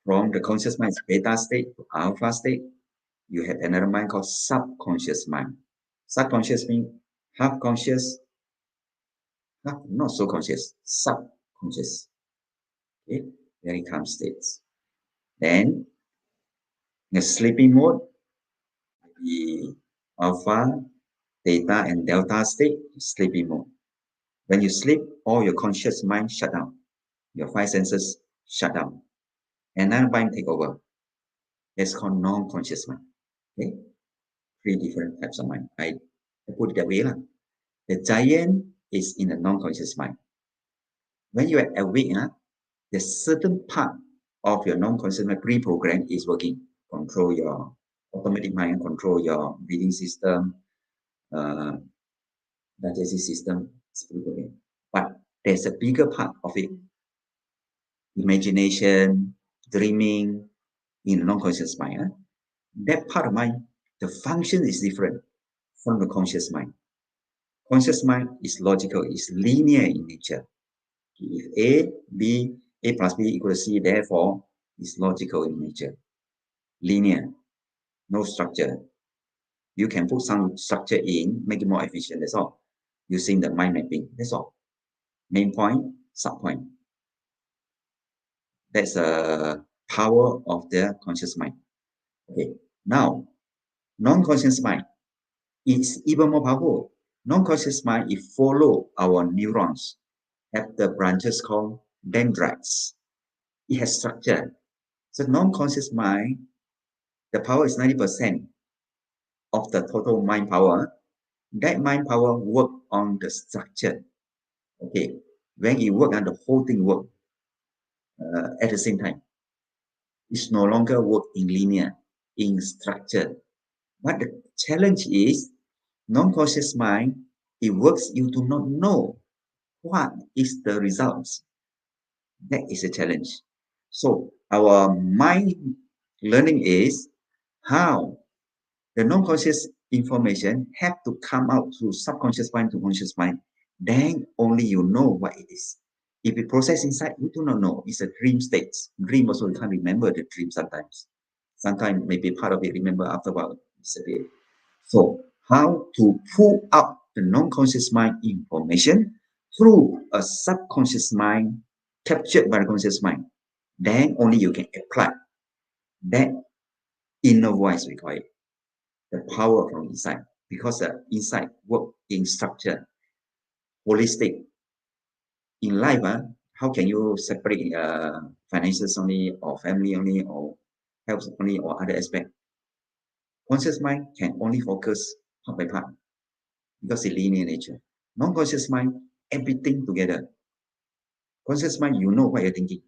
from the conscious mind beta state to alpha state, you have another mind called subconscious mind. Subconscious means half conscious, half not so conscious, subconscious. Okay, very calm states. Then the sleeping mode, the alpha, theta, and delta state, sleeping mode. When you sleep, all your conscious mind shut down. Your five senses shut down. Another mind take over. That's called non-conscious mind. Okay, three different types of mind. I put it that way. The giant is in the non-conscious mind. When you are awake, the certain part of your non-conscious mind pre-program is working. Control your automatic mind, control your breathing system, digestive system, pre-program. But there's a bigger part of it. Imagination, dreaming in non-conscious mind. That part of mind, the function is different from the conscious mind. Conscious mind is logical, is linear in nature. If A plus B equals C, therefore, is logical in nature. Linear, no structure. You can put some structure in, make it more efficient, that's all. Using the mind mapping, that's all. Main point, sub point. That's a power of the conscious mind. Okay, now, non-conscious mind is even more powerful. Non-conscious mind, it follow our neurons, have the branches called dendrites. It has structure. So non-conscious mind, the power is 90% of the total mind power. That mind power work on the structure. Okay, when it work, the whole thing work at the same time. It's no longer work in linear, in structure. But the challenge is non-conscious mind, it works, you do not know what is the results. That is a challenge. So our mind learning is how the non-conscious information have to come out through subconscious mind to conscious mind. Then only you know what it is. If it process inside, you do not know. It's a dream state. Dream also, you can't remember the dream sometimes. Sometimes maybe part of it remember after a while disappear. So how to pull out the non-conscious mind information through a subconscious mind captured by the conscious mind. Then only you can apply that inner voice, we call it, the power from inside, because the inside work in structure, holistic. In life, how can you separate finances only, or family only, or health only, or other aspect? Conscious mind can only focus part by part because it's linear nature. Non-conscious mind, everything together. Conscious mind, you know what you're thinking.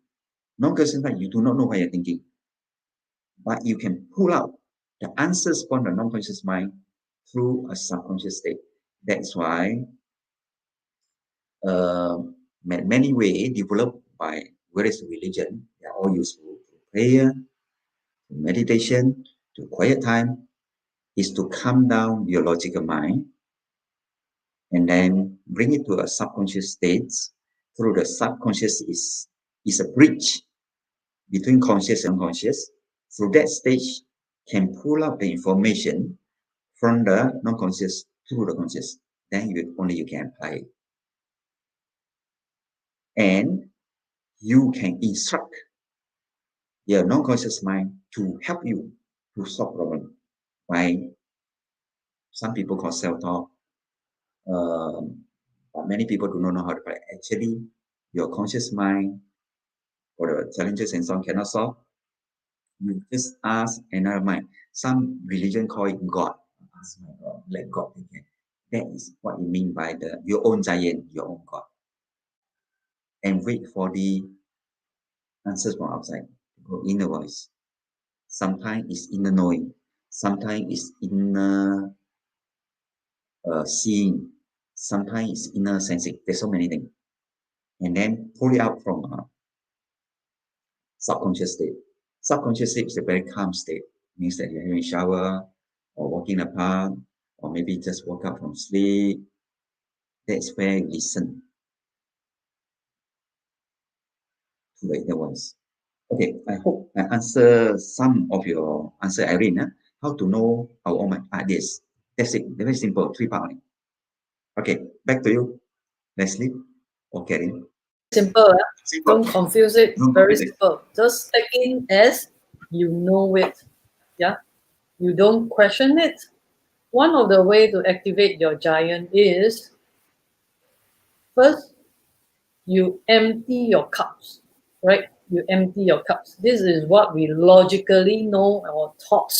Non-conscious mind, you do not know what you're thinking. But you can pull out the answers from the non-conscious mind through a subconscious state. That's why many ways developed by various religion, they are all useful. Prayer, meditation, to quiet time, is to calm down your logical mind and then bring it to a subconscious state. Through the subconscious is a bridge between conscious and unconscious. Through that stage, can pull out the information from the non-conscious through the conscious. Then you can apply it. And you can instruct your non-conscious mind to help you to solve problem by some people call self-talk. But many people do not know how to apply. Actually, your conscious mind or the challenges and so on cannot solve. You just ask another mind. Some religion call it God. Ask my God, let God take care. That is what you mean by your own giant, your own God. And wait for the answers from outside. Go inner voice. Sometimes it's inner knowing. Sometimes it's inner seeing. Sometimes it's inner sensing. There's so many things. And then pull it out from subconscious state. Subconscious state is a very calm state. It means that you're having a shower or walking in a park or maybe just woke up from sleep. That's where you listen to the inner voice. Okay, I hope I answer some of your answer, Irene. How to know our own ideas. That's it. Very simple. 3 parts. Okay, back to you, Leslie or Caryn. Simple. Simple. Don't confuse it. Don't Very confuse it. simple. Just take in as you know it. Yeah. You don't question it. One of the way to activate your giant is first you empty your cups, right? You empty your cups. This is what we logically know or taught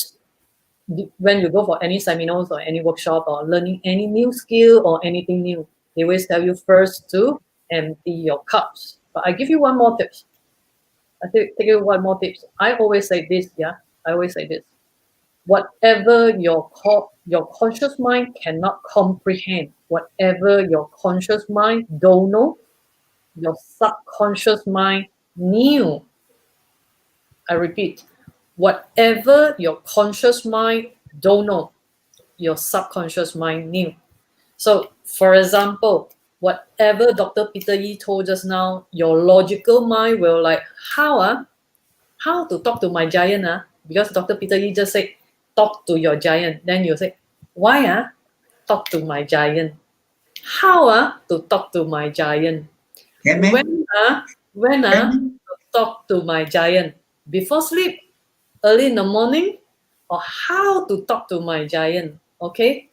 when you go for any seminars or any workshop or learning any new skill or anything new. They always tell you first to empty your cups. But I give you one more tips. I take you one more tips. I always say this, yeah. I always say this. Whatever your conscious mind cannot comprehend, whatever your conscious mind don't know, your subconscious mind knew. I repeat, whatever your conscious mind don't know, your subconscious mind knew. So, for example, whatever Dr. Peter Yi told just now, your logical mind will like, how to talk to my giant? Because Dr. Peter Yi just said, talk to your giant. Then you say, why? Talk to my giant. How to talk to my giant? When to talk to my giant? Before sleep, early in the morning, or how to talk to my giant? Okay?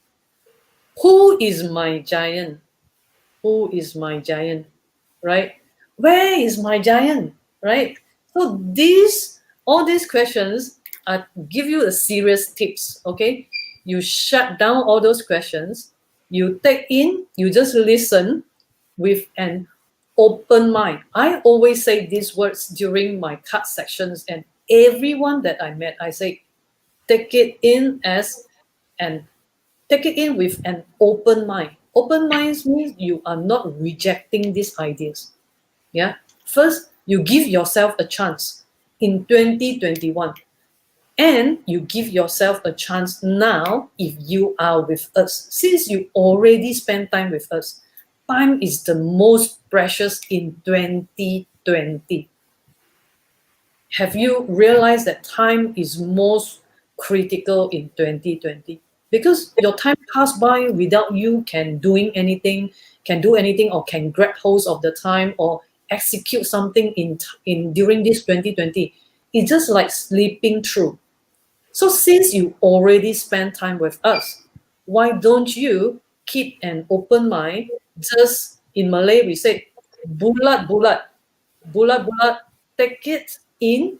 Who is my giant? Who is my giant? Right? Where is my giant? Right? So all these questions give you a serious tips. Okay? You shut down all those questions. You take in, you just listen with an open mind. I always say these words during my card sections, and everyone that I met, I say, take it in with an open mind. Open minds means you are not rejecting these ideas. Yeah. First, you give yourself a chance in 2021. And you give yourself a chance now if you are with us. Since you already spend time with us, time is the most precious in 2020. Have you realized that time is most critical in 2020? Because your time passed by without you can do anything, or can grab hold of the time or execute something in during this 2020. It's just like sleeping through. So since you already spent time with us, why don't you keep an open mind? Just in Malay, we say, bulat, bulat, bulat, bulat, take it in,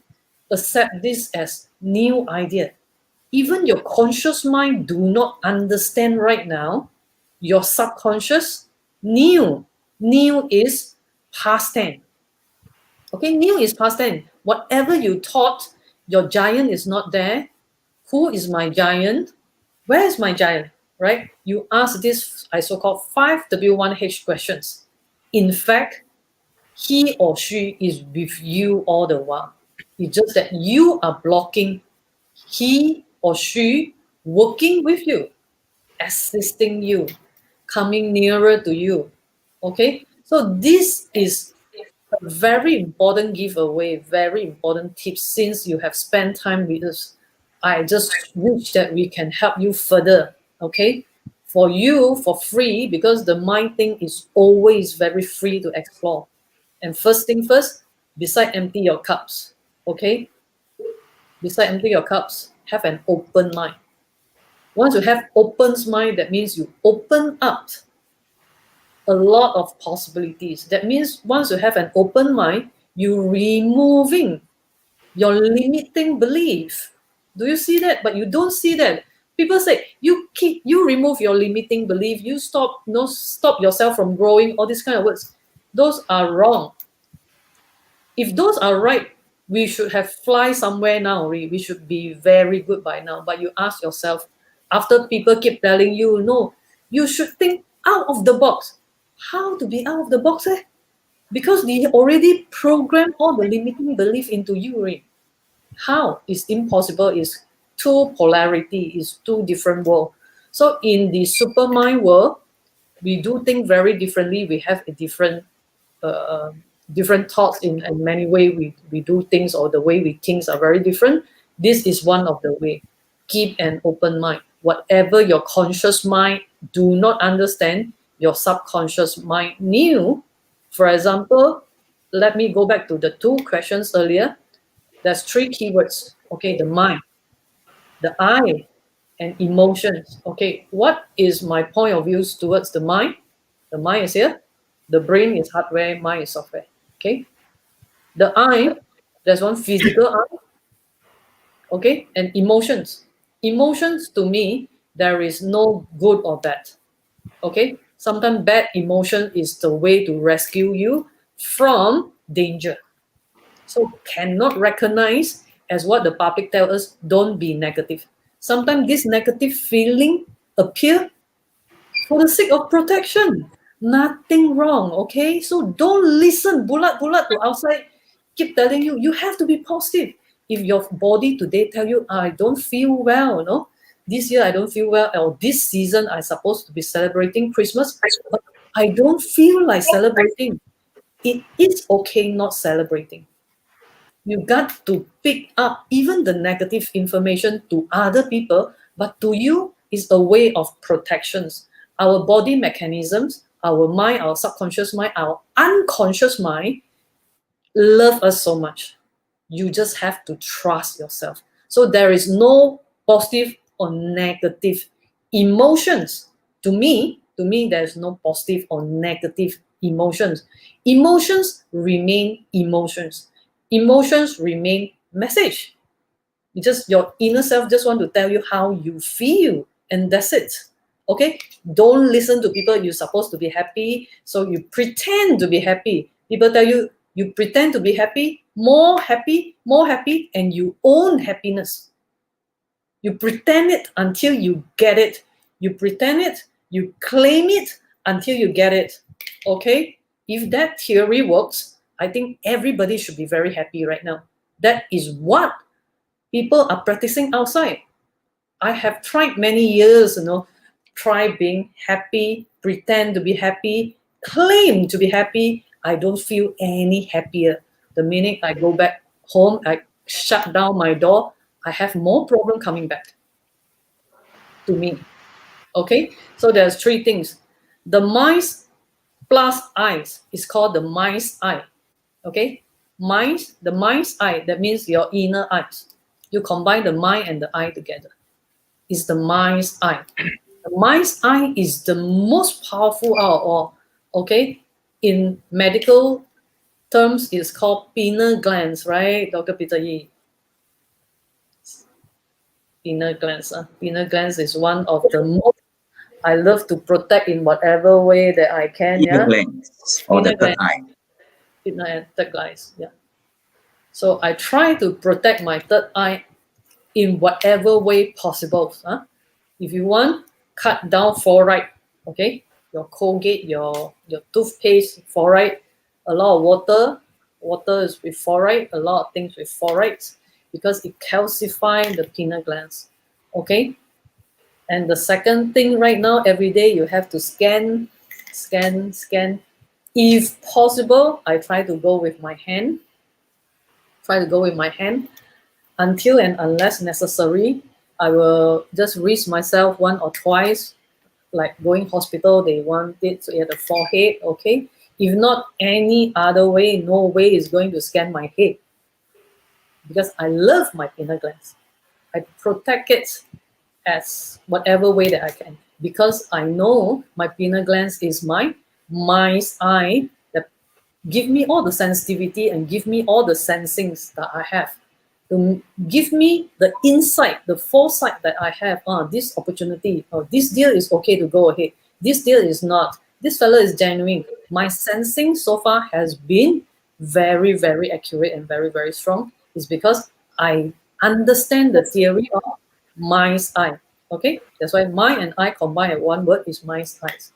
accept this as new idea. Even your conscious mind do not understand right now, your subconscious New is past tense. Okay, new is past tense. Whatever you thought, your giant is not there. Who is my giant? Where is my giant? Right? You ask this, I so-called 5W1H questions. In fact, he or she is with you all the while. It's just that you are blocking he or she working with you, assisting you, coming nearer to you. Okay? So this is a very important giveaway, very important tip since you have spent time with us. I just wish that we can help you further. Okay? For you, for free, because the mind thing is always very free to explore. And first thing first, beside empty your cups. Okay? Beside empty your cups, have an open mind. Once you have open mind, that means you open up a lot of possibilities. That means once you have an open mind, you're removing your limiting belief. Do you see that? But you don't see that. People say you remove your limiting belief, you stop yourself from growing, all these kind of words. Those are wrong. If those are right, we should have fly somewhere now. We should be very good by now. But you ask yourself, after people keep telling you, no, you should think out of the box. How to be out of the box? Because they already programmed all the limiting belief into you. Right? How is impossible? Is two polarity, is two different world. So in the supermind world, we do think very differently. We have a different different thoughts in many ways we do things, or the way we think are very different. This is one of the way. Keep an open mind. Whatever your conscious mind do not understand, your subconscious mind knew. For example, let me go back to the two questions earlier. There's three keywords. Okay, the mind, the I, and emotions. Okay, what is my point of view towards the mind? The mind is here. The brain is hardware, mind is software. Okay. The I, there's one physical I. Okay, and emotions. Emotions to me, there is no good or bad. Okay, sometimes bad emotion is the way to rescue you from danger. So cannot recognize as what the public tells us, don't be negative. Sometimes this negative feeling appear for the sake of protection. Nothing wrong, okay? So don't listen bulat-bulat to outside keep telling you, you have to be positive. If your body today tell you, I don't feel well, no? This year I don't feel well, or this season I supposed to be celebrating Christmas, but I don't feel like celebrating. It is okay not celebrating. You got to pick up even the negative information to other people, but to you is a way of protections. Our body mechanisms, our mind, our subconscious mind, our unconscious mind love us so much. You just have to trust yourself. So there is no positive or negative emotions. To me, there is no positive or negative emotions. Emotions remain emotions. Emotions remain message. It's just your inner self just want to tell you how you feel, and that's it. Okay? Don't listen to people you're supposed to be happy, so you pretend to be happy. People tell you, you pretend to be happy, more happy, and you own happiness. You pretend it until you get it. You pretend it, you claim it until you get it. Okay? If that theory works, I think everybody should be very happy right now. That is what people are practicing outside. I have tried many years, try being happy, pretend to be happy, claim to be happy. I don't feel any happier. The minute I go back home, I shut down my door, I have more problem coming back to me. Okay, so there's three things. The mind's plus eyes is called the mind's eye. Okay, the mind's eye, that means your inner eyes. You combine the mind and the eye together. It's the mind's eye. The mind's eye is the most powerful out of all. Okay, in medical terms, it's called pineal glands, right, Dr. Peter Yee? Pineal glands. Pineal glands is one of the most I love to protect in whatever way that I can. Inner Yeah, glands or the inner third gland, eye. inner third eyes. Yeah. So I try to protect my third eye in whatever way possible. Huh? If you want, cut down fluoride. Okay, your Colgate, your toothpaste, fluoride. A lot of water. Water is with fluoride. A lot of things with fluoride because it calcifies the pineal glands. Okay. And the second thing right now, every day you have to scan, scan, scan. If possible, I try to go with my hand. Try to go with my hand until and unless necessary. I will just risk myself one or twice, like going hospital. They want it at the forehead. Okay. If not any other way, no way is going to scan my head because I love my pineal glands. I protect it as whatever way that I can because I know my pineal glands is my mind's eye that give me all the sensitivity and give me all the sensings that I have to give me the insight, the foresight that I have. This opportunity, this deal is okay to go ahead. This deal is not. This fellow is genuine. My sensing so far has been very, very accurate and very, very strong. It's because I understand the theory of mind's eye. Okay, that's why mind and eye combined in one word is mind's eyes.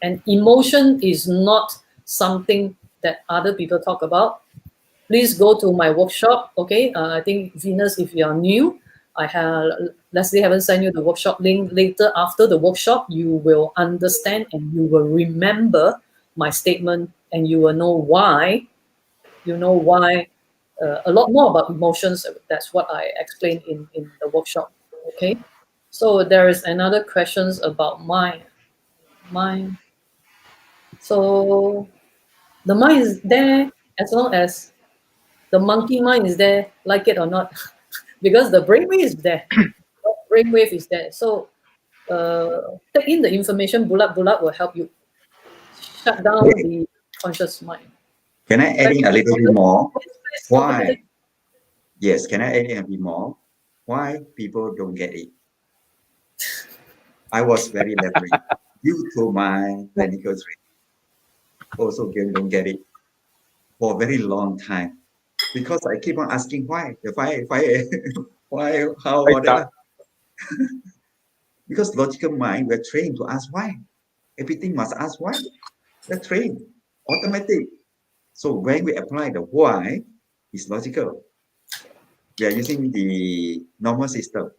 And emotion is not something that other people talk about. Please go to my workshop. Okay, I think Venus, if you are new, I have Leslie haven't sent you the workshop link. Later, after the workshop, you will understand and you will remember my statement, and you will know why. You know why. A lot more about emotions. That's what I explained in the workshop. Okay, so there is another questions about mind. So the mind is there as long as the monkey mind is there, like it or not, because the brainwave is there. Brainwave is there. So take in the information, bulat bulat will help you shut down Okay. the conscious mind. Can I add in a little bit more? Please, Why? Yes, can I add in a bit more? Why people don't get it? I was very leveraged due to my clinical training. Also, don't get it for a very long time because I keep on asking why, why, why, how, all that. Because logical mind, we're trained to ask why. Everything must ask why. We're trained, automatic. So when we apply the why, it's logical. We are using the normal system.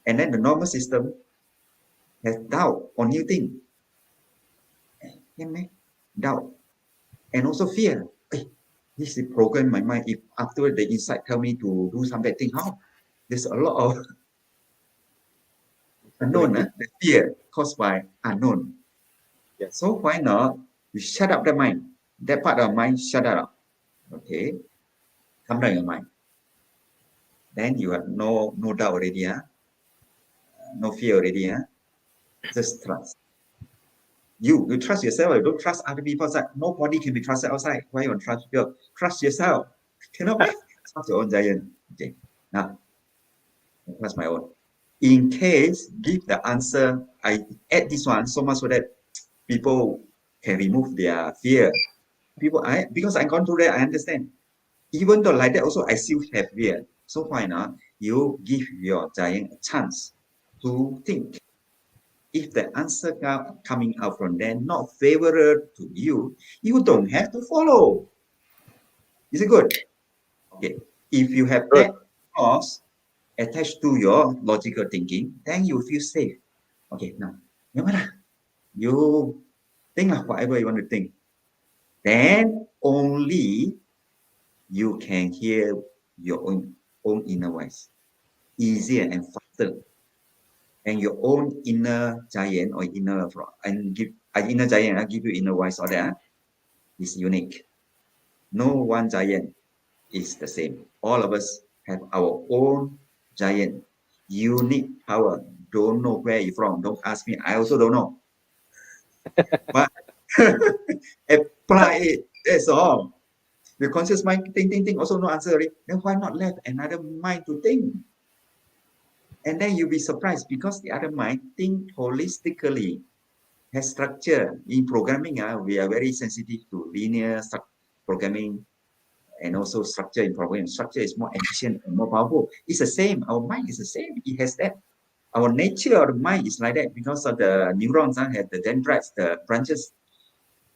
And then the normal system has doubt on new thing. Doubt. And also fear. Hey, this is program my mind. If after the insight tell me to do some bad thing, how? There's a lot of unknown, the fear caused by unknown. Yes. So why not you shut up the mind? That part of mind, shut up. Okay. Calm down your mind. Then you have no doubt already, no fear already. Just trust. You trust yourself. You don't trust other people outside. Nobody can be trusted outside. Why you want to trust people? Trust yourself. Cannot be. Trust your own giant. Okay. Now, trust my own. In case, give the answer. I add this one so much so that people can remove their fear. Because I gone through that, I understand. Even though like that, also I still have fear. So why not? You give your giant a chance to think. If the answer coming out from them not favorable to you, you don't have to follow. Is it good? Okay. If you have Good. that cause attached to your logical thinking, then you feel safe. Okay, now, you think of whatever you want to think. Then only you can hear your own inner voice easier and faster. And your own inner giant or inner giant, I give you inner voice or that is unique. No one giant is the same. All of us have our own giant, unique power. Don't know where you're from. Don't ask me. I also don't know. But apply it. That's all. The conscious mind think, also no answer. Then why not let another mind to think? And then you'll be surprised because the other mind think holistically, has structure. In programming, we are very sensitive to linear programming and also structure in programming. Structure is more efficient and more powerful. It's the same. Our mind is the same. It has that. Our nature of the mind is like that because of the neurons have the dendrites, the branches.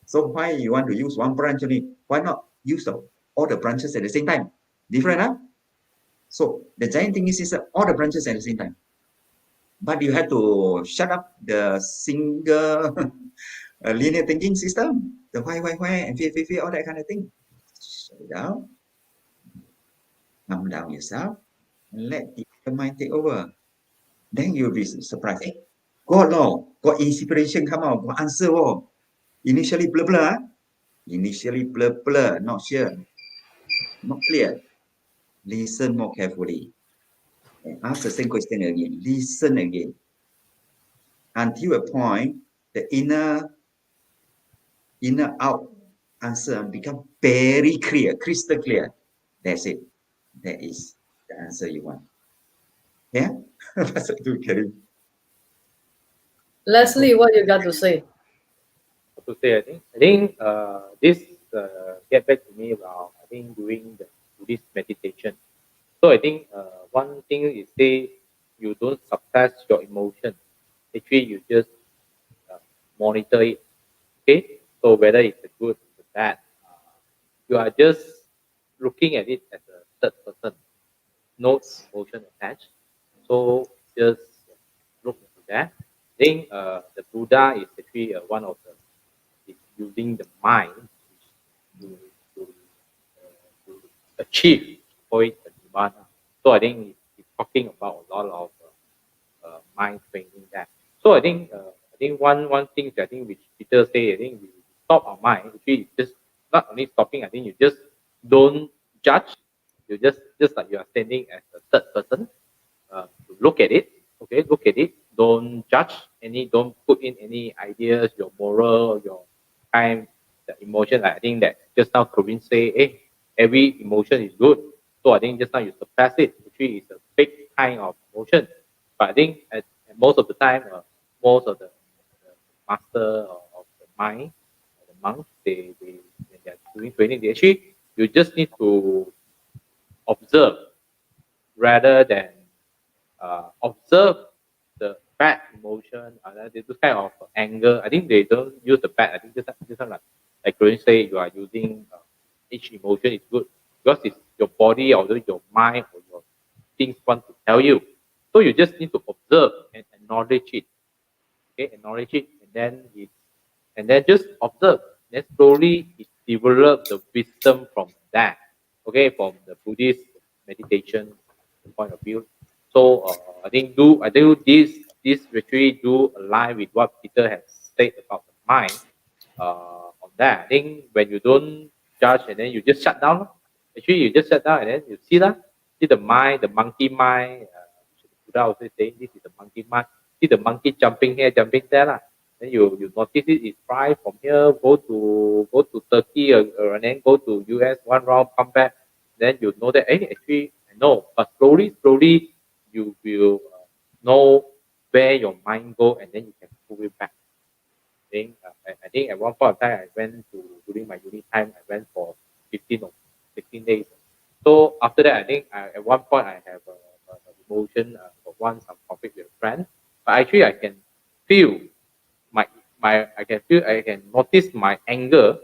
So why you want to use one branch only? Why not use all the branches at the same time? Different, huh? So the giant thing is all the branches at the same time. But you have to shut up the single linear thinking system, the why, and fear, all that kind of thing. Shut it down, calm down yourself, and let the mind take over. Then you'll be surprised. Eh, got law, got inspiration come out, got answer. Oh. Initially blur blur, initially blur, not sure, not clear. Listen more carefully. And ask the same question again. Listen again. Until a point, the inner out answer become very clear, crystal clear. That's it. That is the answer you want. Yeah? Pasal tu, Caryn. Leslie, what you got to say? To say, I think this get back to me about I think doing the Buddhist meditation. So I think one thing is say you don't suppress your emotion. Actually, you just monitor it. Okay, so whether it's a good or bad, you are just looking at it as a third person, no emotion attached. So just look into that. I think the Buddha is actually one of the is using the mind to, to achieve for it the nirvana. So I think it's talking about a lot of mind training that. So I think one thing that I think which Peter say I think we stop our mind. Actually, just not only stopping. I think you just don't judge. You just like you are standing as a third person. To look at it. Okay, look at it. Don't judge any. Don't put in any ideas. Your moral, your kind, the emotion. I think that just now Korean say, hey, every emotion is good. So I think just now you suppress it. Actually, it's a fake kind of emotion. But I think at most of the time, most of the master of the mind, the monks, they when they're doing training, they actually you just need to observe rather than observe the bad emotion, this kind of anger. I think they don't use the bad. I think this one like Korean say, you are using each emotion is good because it's your body or your mind or your things want to tell you. So you just need to observe and acknowledge it. Okay, acknowledge it, and then just observe. Then slowly it develop the wisdom from that. Okay, from the Buddhist meditation point of view. So I think this actually do align with what Peter has said about the mind. On that, I think when you don't judge and then you just shut down. Actually, you just shut down and then you see the mind, the monkey mind. Buddha also saying this is the monkey mind. See the monkey jumping here, jumping there, lah. Then you notice it fly from here, go to Turkey, and then go to US one round, come back. Then you know that actually I know, but slowly you will know where your mind go, and then you can pull it back. I think at one point of time I went to during my uni time I went for 15 or 16 days. So after that I think at one point I have a emotion for one some conflict with a friend, but actually I can feel I can notice my anger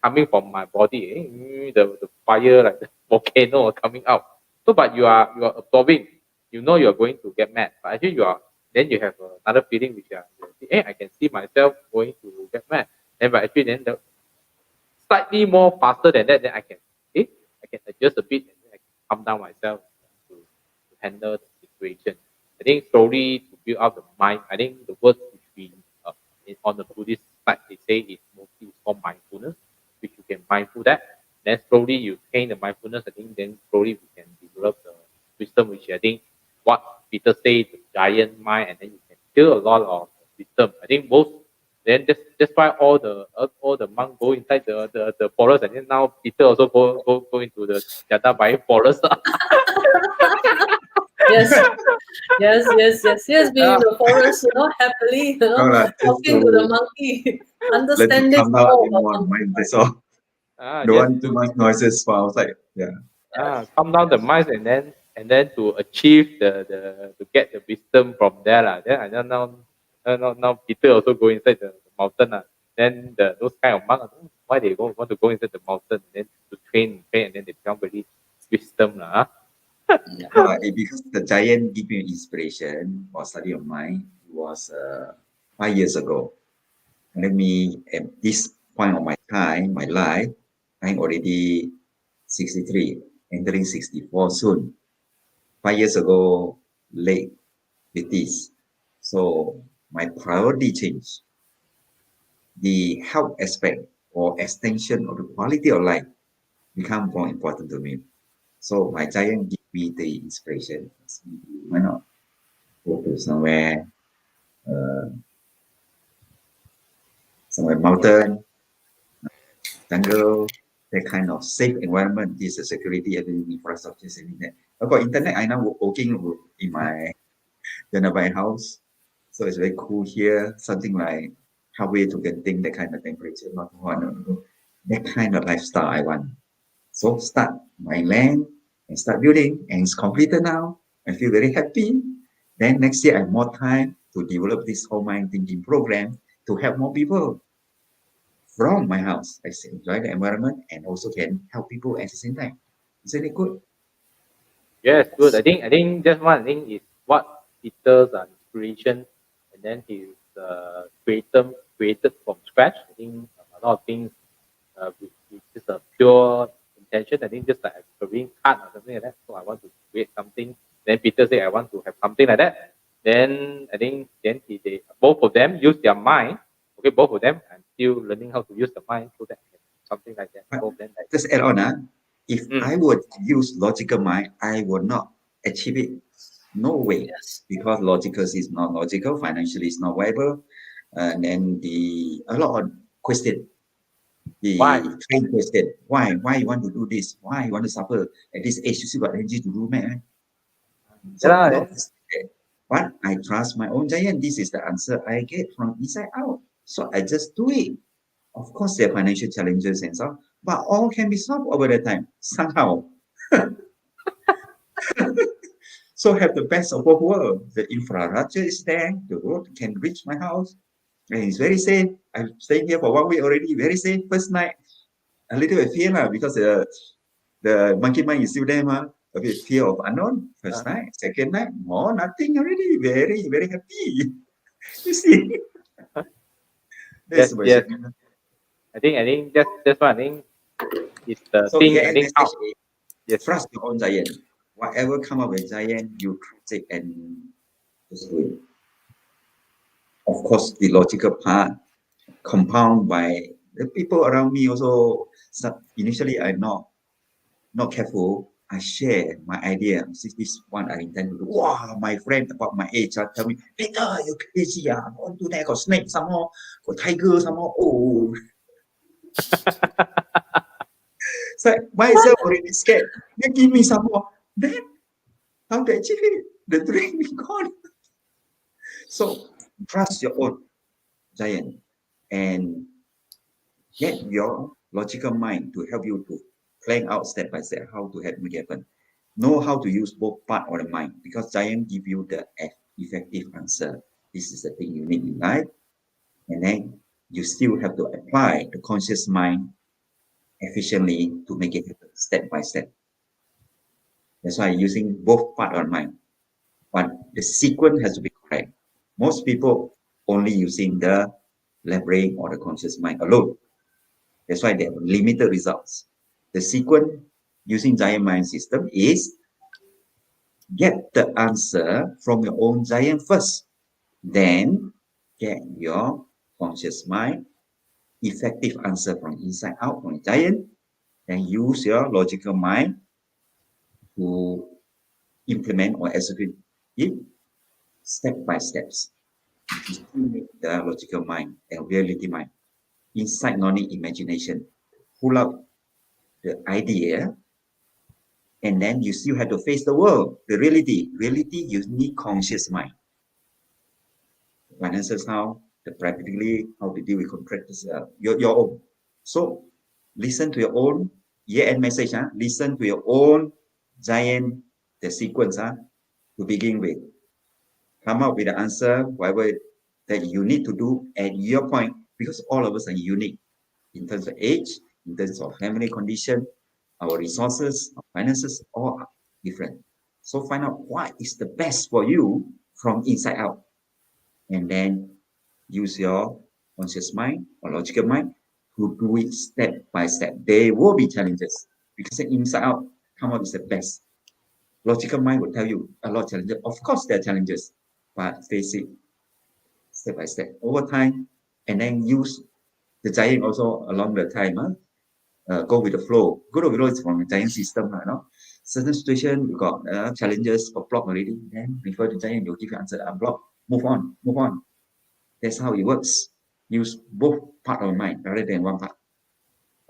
coming from my body. The fire like the volcano coming out. So but you are absorbing. You know you are going to get mad, but actually you are then you have another feeling which I can see myself going to get mad. Then but actually then the slightly more faster than that, then I can adjust a bit and then I can calm down myself to handle the situation. I think slowly to build up the mind. I think the words which we on the Buddhist side they say is mostly called mindfulness, which you can mindful that. Then slowly you train the mindfulness. I think then slowly we can develop the wisdom, which I think what Peter said, the giant mind, and then you can feel a lot of wisdom. I think most then that's why all the monks go inside the forest, and then now Peter also go into the Jatabai forest. Yes, Yes, yes, yes. He has been in the forest, happily, No lah, just talking to the to monkey, let me understanding calm down a more bit about more on monkey mind. That's mind. all. Don't Just want too much noises from outside. Yeah. calm down the minds, and then to achieve the to get the wisdom from there lah. Then I don't know now Peter also go inside the mountain lah. Then those kind of monks, why they want to go inside the mountain and then to train, and then they become very wisdom lah. Because the giant gave me inspiration for study of mine was 5 years ago. Let me, at this point of my time, my life, I'm already 63, entering 64 soon. 5 years ago, late 50s. So my priority changed. The health aspect or extension of the quality of life become more important to me. So my giant give me the inspiration. Why not go to somewhere mountain, jungle, that kind of safe environment. This is security and infrastructure saving that. About internet, I now working in my nearby house. So it's very cool here, something like halfway to Genting, that kind of temperature, not hot, no. That kind of lifestyle I want. So start my land and start building, and it's completed now. I feel very happy. Then next year I have more time to develop this whole mind thinking program to help more people from my house. I say enjoy the environment and also can help people at the same time. Isn't it good? Yes, good. I think just one thing is what Peter's inspiration, and then he's created from scratch. I think a lot of things with just a pure intention. I think just like a green card or something like that. So I want to create something. Then Peter said I want to have something like that. Then I think they both of them use their mind. Okay, both of them. I'm still learning how to use the mind so that I can do something like that. But Both of them. just add on, if I would use logical mind, I would not achieve it. No way. Yes. Because logical is not logical, financially is not viable. And then a lot of question. The Why? train question. Why you want to do this? Why you want to suffer at this age? You still got energy to do, man. So Yeah, don't but I trust my own giant. This is the answer I get from inside out. So I just do it. Of course, there are financial challenges and stuff, but all can be solved over the time somehow. So have the best of both worlds. The infrastructure is there. The road can reach my house, and it's very safe. I'm staying here for 1 week already. Very safe. First night, a little bit fear because the monkey mind is still there, a bit fear of unknown. First night, second night, more nothing already. Very very happy. You see, yes, that's my yes. second. I think that's what I think is the So thing. the I end think how message is yes. trust your own giant. Whatever come up with giant, you trust it and just do it. Of course, the logical part compound by the people around me also. Initially, I'm not careful. I share my idea. This is one I intend to do. Wow, my friend about my age tell me, Peter, you crazy. Don't do that. Got snake some more, got tiger some more. Oh, so myself already scared. Then give me some more. Then how to achieve it? The dream is gone. So trust your own giant and get your logical mind to help you to plan out step by step how to make it happen. Know how to use both part of the mind because giant give you the effective answer. This is the thing you need in life. And then you still have to apply the conscious mind efficiently to make it happen step by step. That's why using both part of mind. But the sequence has to be correct. Most people only using the left brain or the conscious mind alone. That's why they have limited results. The sequence using giant mind system is get the answer from your own giant first. Then get your conscious mind effective answer from inside out from giant. Then use your logical mind to implement or execute it step by steps. You still need the logical mind and reality mind. Inside, no need imagination. Pull out the idea And then you still have to face the world, the reality. Reality, you need conscious mind. Finances, how, the practically, how to deal with contractors, your own. So listen to your own year-end message. Listen to your own giant, the sequence to begin with. Come up with the answer, whatever that you need to do at your point, because all of us are unique in terms of age, in terms of family condition, our resources, our finances, all are different. So find out what is the best for you from inside out. And then use your conscious mind or logical mind to do it step by step. There will be challenges because the inside out come out is the best. Logical mind will tell you a lot of challenges. Of course, there are challenges, but face it step by step over time, and then use the giant also along the time. Go with the flow. Go with the flow is from the giant system. Certain situation you got challenges or block already, then refer to giant. You'll give you answer. Block. Move on. Move on. That's how it works. Use both part of the mind rather than one part.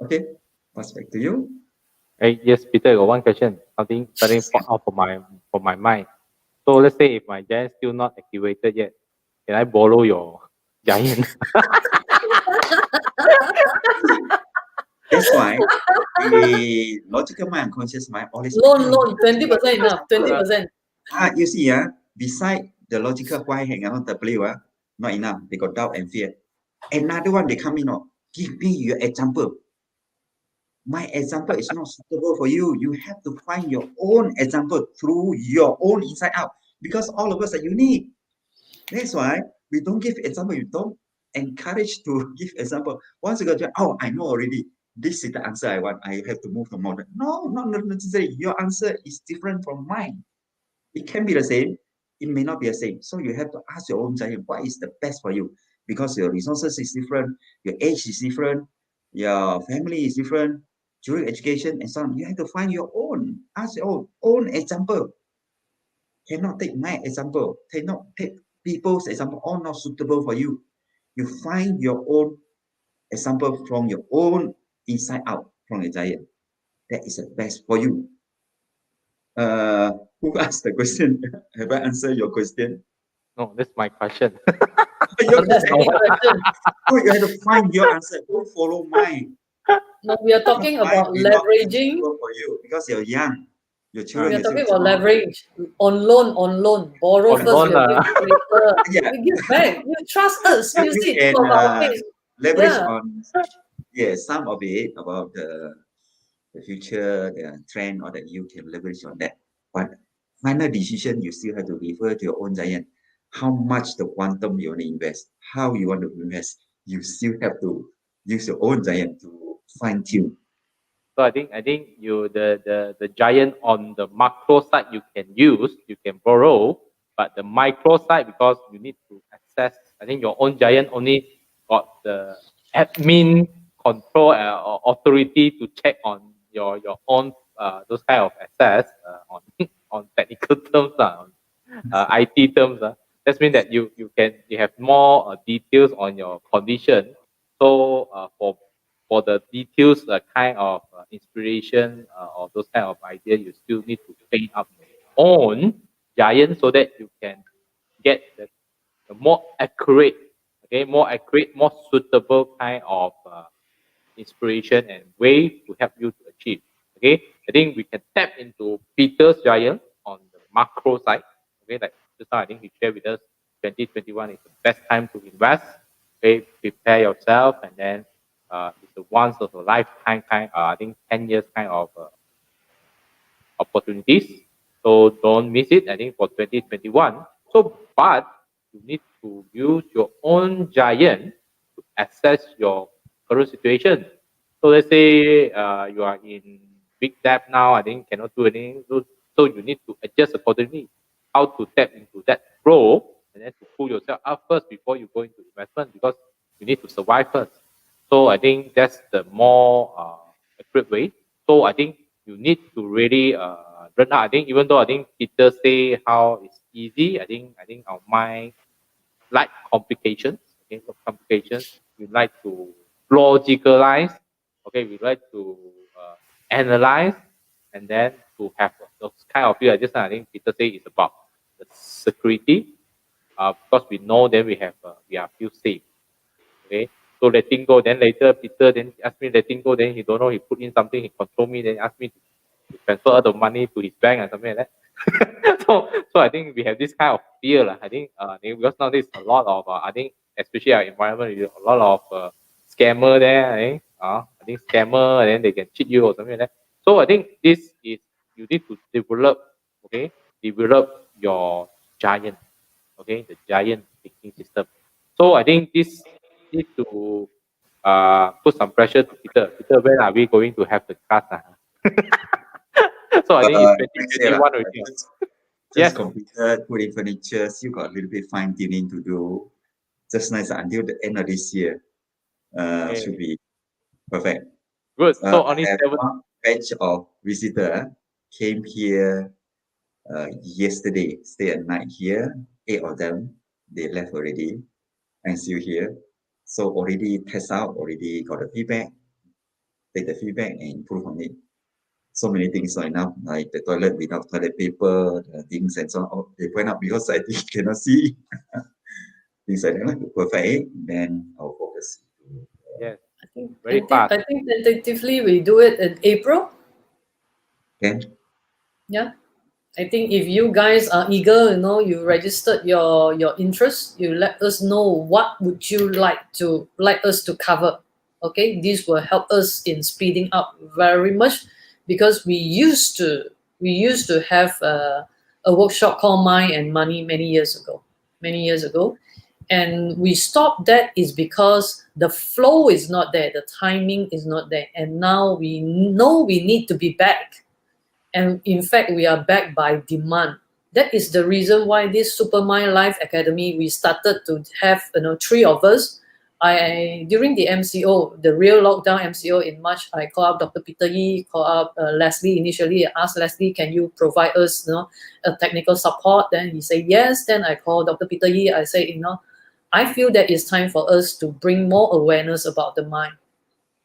Okay, pass back to you. Hey, yes, Peter, I got one question. Something pop out for my mind. So let's say if my giant still not activated yet, can I borrow your giant? That's why the logical mind and conscious mind always Loan, 20% enough, 20%. You see, beside the logical why hang on the blue, not enough. They got doubt and fear. Another one they come in, give me your example. My example is not suitable for you. You have to find your own example through your own inside out, because all of us are unique. That's why we don't give example. You don't encourage to give example. Once you go to, I know already. This is the answer I want. I have to move to modern. No, not necessarily. Your answer is different from mine. It can be the same. It may not be the same. So you have to ask your own giant, what is the best for you? Because your resources is different, your age is different, your family is different, during education and so on. You have to find your own. Ask your own example. Cannot take my example. Cannot take people's example. All not suitable for you. You find your own example from your own inside out from the giant. That is the best for you. Who asked the question? Have I answered your question? No, that's my question. Your That's the question. Oh, you have to find your answer. Don't follow mine. No, we are talking Mine about may not be leveraging. suitable for you because you're young. Your We children are are still talking about small. leverage. On loan. Borrow On first, loan, we'll give later. Yeah. We give back. You trust us. You You see, can think of our case. leverage Yeah. on some of it about the future, the trend, or that you can leverage on that. But final decision, you still have to refer to your own giant. How much the quantum you want to invest, how you want to invest, you still have to use your own giant to fine tune. So I think you the giant on the macro side you can use, you can borrow, but the micro side, because you need to access. I think your own giant only got the admin control or authority to check on your own those kind of access on on technical terms, on IT terms. That means that you have more details on your condition. So for the details kind of inspiration or those kind of idea, you still need to train up your own giant so that you can get the more accurate, more suitable kind of inspiration and way to help you to achieve. Okay, I think we can tap into Peter's giant on the macro side. Okay, like just now I think he shared with us 2021 is the best time to invest. Okay, prepare yourself, and then it's a once of a lifetime kind. I think 10 years kind of opportunities. So don't miss it. I think for 2021. So, but you need to use your own giant to assess your current situation. So let's say you are in big debt now. I think cannot do anything. So you need to adjust accordingly. How to tap into that flow and then to pull yourself up first before you go into investment, because you need to survive first. So I think that's the more accurate way. So I think you need to really learn out. I think even though I think Peter say how it's easy, I think our mind like complications. Okay, so complications. We like to logicalize. Okay, we like to analyze, and then to have those kind of fear. Just I think Peter say is about the security. Because we know then we are feel safe. Okay, so letting go. Then later Peter then ask me letting go. Then he don't know he put in something. He control me. Then ask me to transfer all the money to his bank and something like that. so I think we have this kind of fear lah. I think because nowadays a lot of I think especially our environment, a lot of scammer there. I think scammer and then they can cheat you or something like that. So I think this is you need to develop your giant, okay, the giant thinking system. So I think this need to put some pressure to Peter. Peter, when are we going to have the class? So I think it's Next year, 2021 already. just Yes. completed, put in furniture, still got a little bit fine tuning to do. Just nice until the end of this year. Should be perfect. Good. So I only have 7. one batch of visitor came here yesterday, stay at night here. 8 of them, they left already and still here. So already test out, already got the feedback, take the feedback and improve on it. So many things are enough, like the toilet without toilet paper, the things and so on. They point out because I think cannot see. Things like that, to perfect it, then I'll focus. Yes. I think, Very fast. I think tentatively we do it in April. Okay. Yeah. I think if you guys are eager, you registered your interest, you let us know what would you like us to cover. Okay, this will help us in speeding up very much, because we used to have a workshop called Mind and Money many years ago, and we stopped that is because the flow is not there, the timing is not there, and now we know we need to be back. And in fact, we are backed by demand. That is the reason why this Supermind Life Academy, we started to have 3 of us. During the MCO, the real lockdown MCO in March, I called up Dr. Peter Yee, called up Leslie initially. I asked Leslie, can you provide us a technical support? Then he said yes. Then I called Dr. Peter Yee. I said, I feel that it's time for us to bring more awareness about the mind.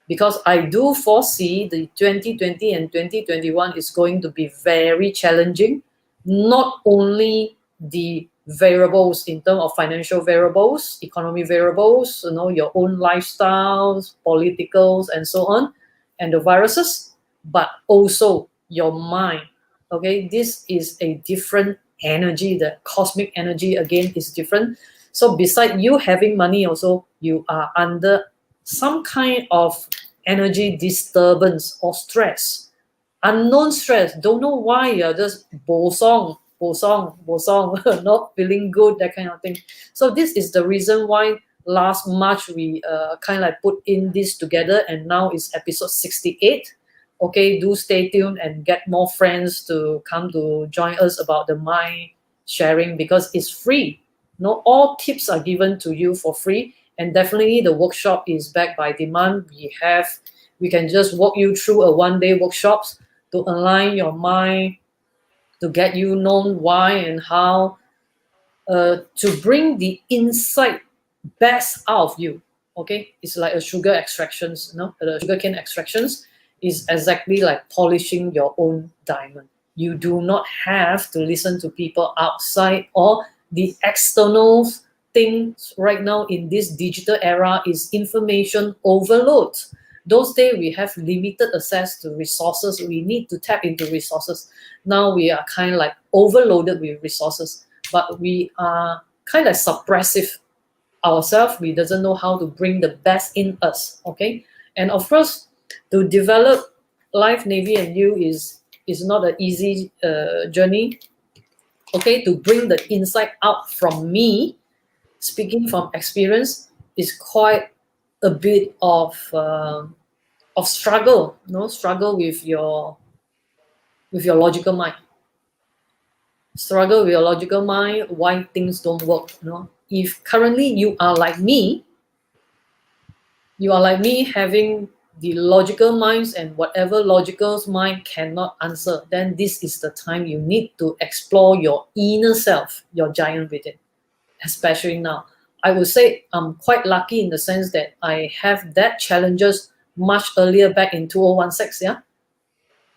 Because I do foresee the 2020 and 2021 is going to be very challenging. Not only the variables in terms of financial variables, economy variables, your own lifestyles, politicals, and so on, and the viruses, but also your mind. Okay, this is a different energy. The cosmic energy again is different. So beside you having money, also you are under some kind of energy disturbance or stress, unknown stress. Don't know why you're just bosong, not feeling good, that kind of thing. So this is the reason why last March we kind of like put in this together, and now it's episode 68. Okay, do stay tuned and get more friends to come to join us about the mind sharing, because it's free. All tips are given to you for free. And definitely the workshop is backed by demand. We can just walk you through a 1-day workshops to align your mind, to get you known why and how, to bring the insight best out of you. Okay, it's like a sugar extractions. The sugarcane extractions is exactly like polishing your own diamond. You do not have to listen to people outside or the external things. Right now in this digital era is information overload. Those days we have limited access to resources. We need to tap into resources. Now we are kind of like overloaded with resources, but we are kind of suppressive ourselves. We doesn't know how to bring the best in us. Okay, and of course, to develop Life Navy and You is not an easy journey. Okay, to bring the insight out from me, speaking from experience, is quite a bit of struggle. Struggle with your logical mind. Struggle with your logical mind, why things don't work. If currently you are like me having the logical minds, and whatever logical mind cannot answer, then this is the time you need to explore your inner self, your giant within. Especially now, I would say I'm quite lucky in the sense that I have that challenges much earlier, back in 2016. Yeah,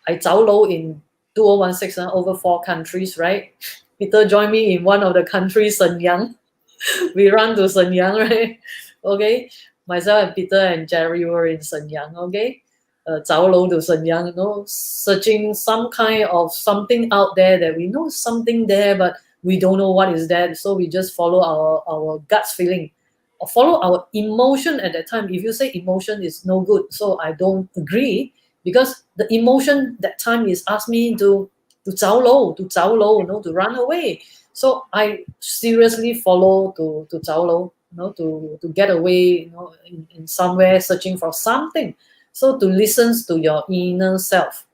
I 走佬 in 2016 over 4 countries, right? Peter joined me in one of the countries, Shenyang. We run to Shenyang, right? Okay, myself and Peter and Jerry were in Shenyang, okay? Zhao Lou to Shenyang, you know, searching some kind of something out there that we know something there, but we don't know what is that. So we just follow our guts feeling, or follow our emotion at that time. If you say emotion is no good, so I don't agree, because the emotion that time is ask me to zhao lou, you know, to run away. So I seriously follow to zhao lou, you know, to get away, you know, in somewhere searching for something. So to listen to your inner self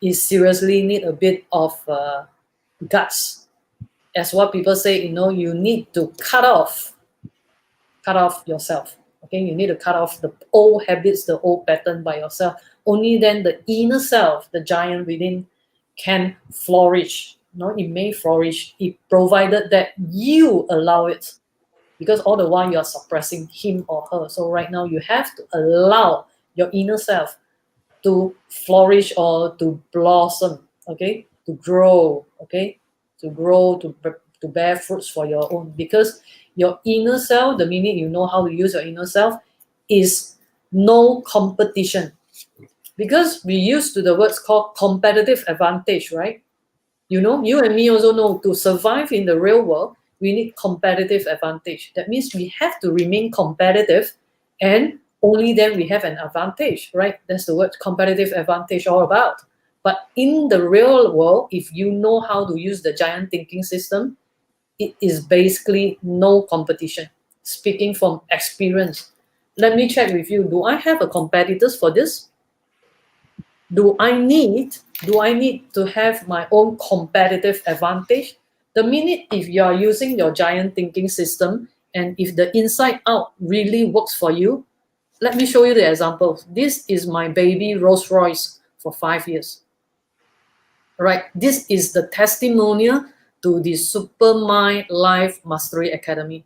is seriously need a bit of guts. As what people say, you know, you need to cut off yourself. Okay, you need to cut off the old habits, the old pattern by yourself. Only then the inner self, the giant within, can flourish. No, it may flourish, if provided that you allow it. Because all the while you are suppressing him or her. So right now you have to allow your inner self to flourish or to blossom, okay, to grow, okay, to grow, to bear fruits for your own. Because your inner self, the minute you know how to use your inner self, is no competition. Because we used to the words called competitive advantage, right? You know, you and me also know, to survive in the real world, we need competitive advantage. That means we have to remain competitive, and only then we have an advantage, right? That's the word competitive advantage all about. But in the real world, if you know how to use the giant thinking system, it is basically no competition. Speaking from experience, let me check with you. Do I have a competitors for this? Do I need to have my own competitive advantage? The minute if you are using your giant thinking system, and if the inside out really works for you, let me show you the example. This is my baby Rolls Royce for 5 years. Right, this is the testimonial to the Supermind Life Mastery Academy.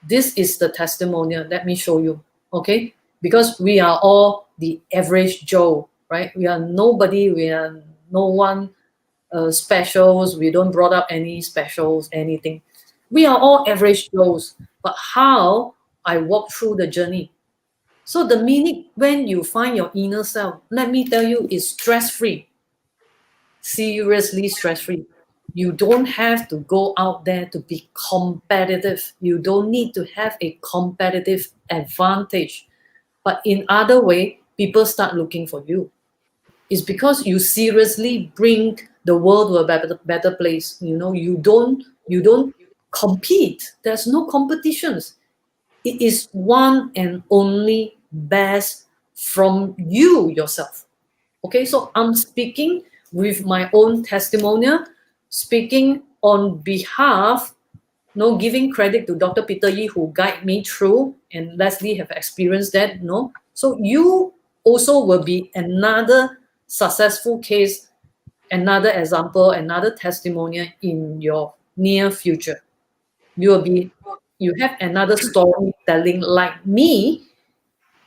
This is the testimonial. Let me show you. Okay, because we are all the average Joe, right? We are nobody, we are no one specials, we don't brought up any specials, anything. We are all average Joes. But how I walk through the journey. So the minute when you find your inner self, let me tell you, is stress-free. Seriously stress-free. You don't have to go out there to be competitive. You don't need to have a competitive advantage. But in other way, people start looking for you. It's because you seriously bring the world to a better place. You know, you don't compete. There's no competitions. It is one and only best from you yourself. Okay, so I'm speaking with my own testimonial, speaking on behalf, no, giving credit to Dr. Peter Yi, who guided me through, and Leslie have experienced that, no. So you also will be another successful case, another example, another testimonial in your near future. You have another storytelling like me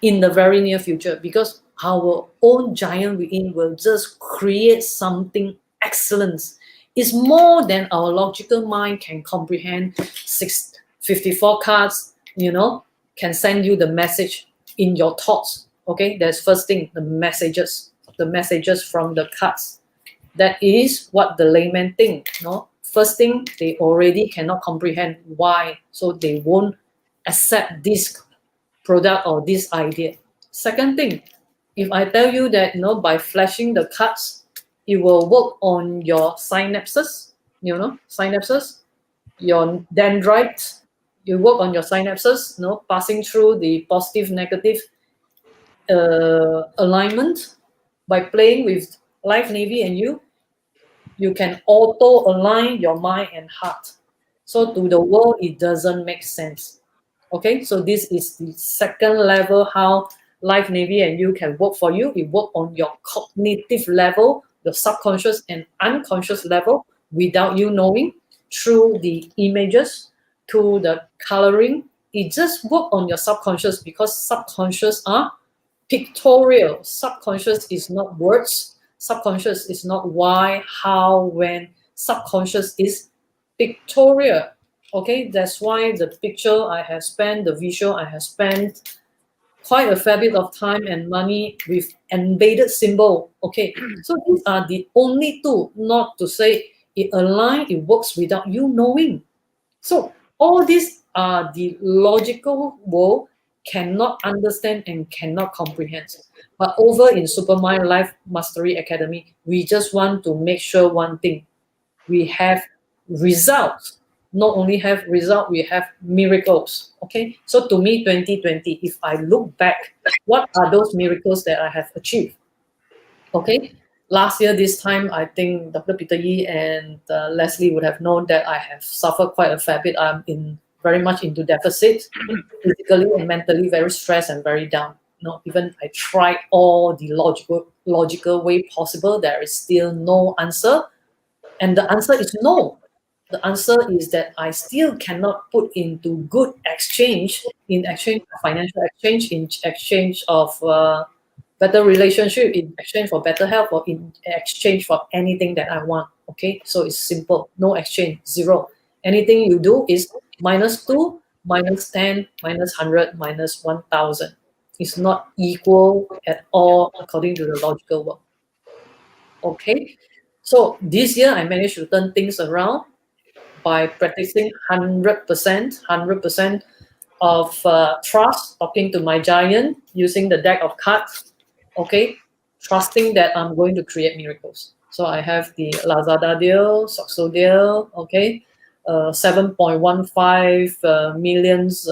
in the very near future, because our own giant within will just create something excellent. It's more than our logical mind can comprehend. 54 cards, you know, can send you the message in your thoughts. Okay, that's first thing, the messages from the cards. That is what the layman think. No, first thing, they already cannot comprehend why, so they won't accept this product or this idea. Second thing, if I tell you that, you know, by flashing the cards, it will work on your synapses, you know, your dendrites, you work on your synapses, you know, passing through the positive, negative alignment. By playing with Life Navy and you can auto align your mind and heart. So to the world, it doesn't make sense. Okay, so this is the second level how Life Navy and you can work for you. It work on your cognitive level, the subconscious and unconscious level, without you knowing, through the images, through the coloring. It just work on your subconscious, because subconscious are pictorial. Subconscious is not words. Subconscious is not why, how, when. Subconscious is pictorial. Okay, that's why the picture I have spent, the visual I have spent quite a fair bit of time and money with embedded symbol. Okay, so these are the only two, not to say it aligns, it works without you knowing. So all these are the logical world cannot understand and cannot comprehend. But over in Supermind Life Mastery Academy, we just want to make sure one thing: we have results. Not only have result, we have miracles. Okay, so to me, 2020, if I look back, what are those miracles that I have achieved? Okay, last year this time, I think Dr. Peter Yee and Leslie would have known that I have suffered quite a fair bit. I'm in very much into deficit, physically and mentally very stressed and very down. No, even I tried all the logical way possible. There is still no answer, and the answer is no. The answer is that I still cannot put into good exchange, in exchange of financial exchange, in exchange of better relationship, in exchange for better health, or in exchange for anything that I want. Okay, so it's simple. No exchange, zero. Anything you do is -2, -10, -100, -1,000. It's not equal at all according to the logical world. Okay, so this year I managed to turn things around by practicing 100% of trust, talking to my giant, using the deck of cards, okay, trusting that I'm going to create miracles. So I have the Lazada deal, Soxo deal, okay, 7.15 millions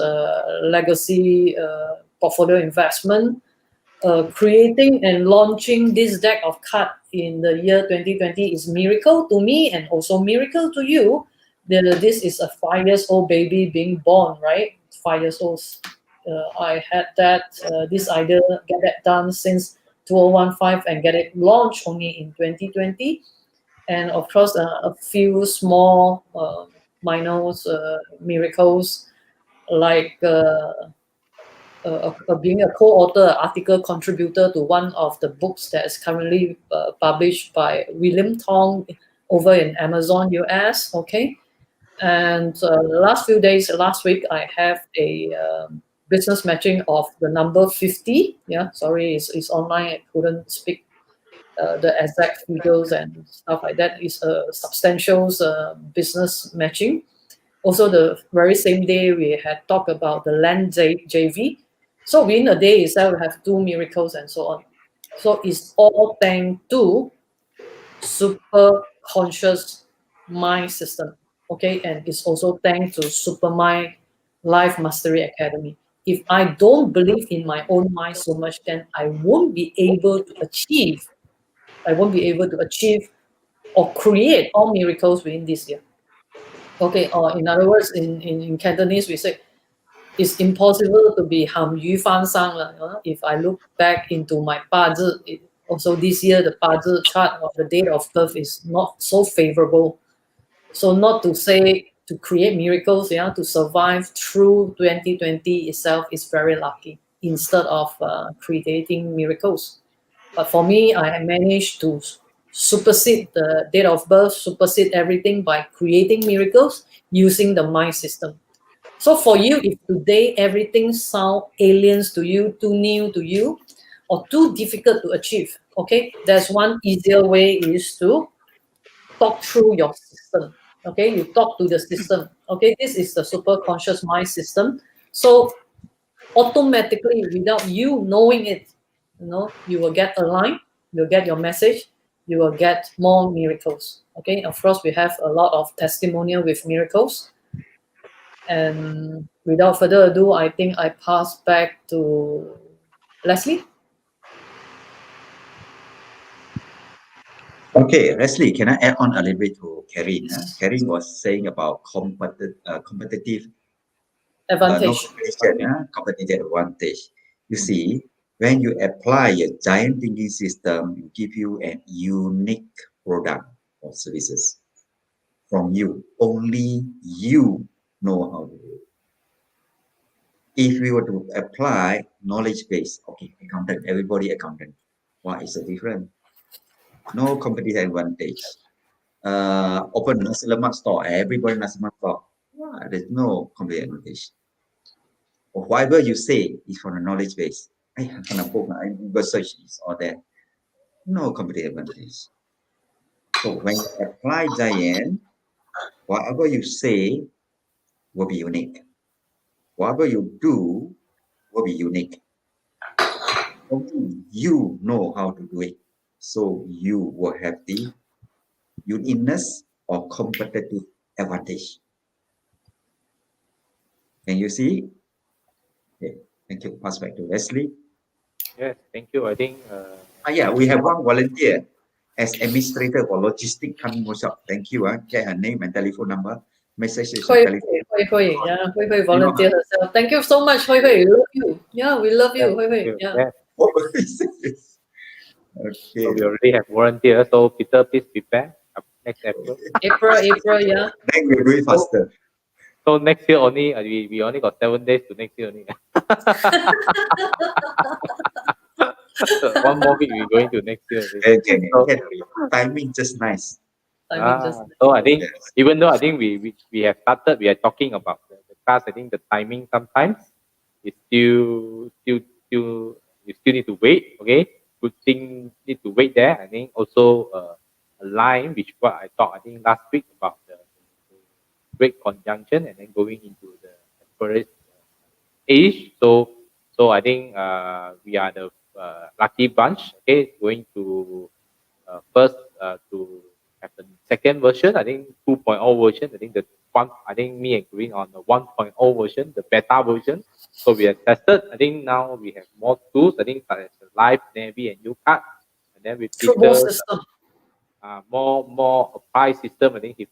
legacy portfolio investment. Creating and launching this deck of cards in the year 2020 is miracle to me and also miracle to you. This is a 5 years old baby being born, right? 5 years old. I had this idea, get that done since 2015 and get it launched only in 2020. And of course, a few small minor miracles like being a co-author, article contributor to one of the books that is currently published by William Tong over in Amazon US. Okay, and last week, I have a business matching of the number 50. Yeah, sorry, it's online. I couldn't speak the exact figures and stuff like that. It's a substantial business matching. Also, the very same day, we had talked about the land JV. So within a day itself, we have 2 miracles and so on. So it's all thanks to super conscious mind system. Okay, and it's also thanks to Supermind Life Mastery Academy. If I don't believe in my own mind so much, then I won't be able to achieve. I won't be able to achieve or create all miracles within this year. Okay, or in other words, in Cantonese, we say it's impossible to be 鹹魚翻生 lah. If I look back into my 八字, also this year the 八字 chart of the date of birth is not so favorable. So not to say to create miracles, yeah, to survive through 2020 itself is very lucky instead of creating miracles. But for me, I managed to supersede the date of birth, supersede everything by creating miracles using the mind system. So for you, if today everything sounds aliens to you, too new to you, or too difficult to achieve, okay, there's one easier way is to talk through your system. Okay, you talk to the system. Okay, this is the super conscious mind system. So automatically, without you knowing it, you will get aligned, you'll get your message, you will get more miracles. Okay, of course, we have a lot of testimonial with miracles. And without further ado, I think I pass back to Leslie. Okay, Leslie, can I add on a little bit to Caryn? Caryn was saying about competitive Advantage. competitive advantage. You see, when you apply a giant thinking system, it give you a unique product or services from you. Only you know how to do it. If we were to apply knowledge base, okay, accountant, everybody accountant. What is the difference? No competitive advantage. Open nasi lemak store, everybody nasi lemak store. There's no competitive advantage. Or whatever you say is from the knowledge base. I Google search is all there. No competitive advantage. So when you apply Giant, whatever you say will be unique. Whatever you do will be unique. Only you know how to do it. So you will have the uniqueness or competitive advantage. Can you see? Okay, thank you. Pass back to Leslie. Yes, thank you. I think Yeah, we have one volunteer as administrator for logistic coming workshop. Thank you. Get her name and telephone number. Messages and Hui telephone. Hui, yeah, Hui You know volunteer her? herself. Thank you so much, Hui. We love you. Yeah, we love you, yes, Hui. Yeah. yes. What was this? Okay. So we already have volunteers. So Peter, please prepare up next April. April, yeah. Then we'll do it faster. So next year only, we only got 7 days to next year only. One more week we're going to next year. Okay. So, Timing just nice. so I think Yes. even though I think we have started, we are talking about the class. I think the timing sometimes is still you still need to wait. Okay, good thing need to wait there. I think also a line which what I thought I think last week about the great conjunction and then going into the Aquarius age. So I think we are the lucky bunch. Okay, going to first to have the second version. I think 2.0 version. I think the one. I think me and Green on the 1.0 version, the beta version. So we have tested. I think now we have more tools. I think such as the live Navy and UCAT, and then with Football Peter system. more apply system. I think he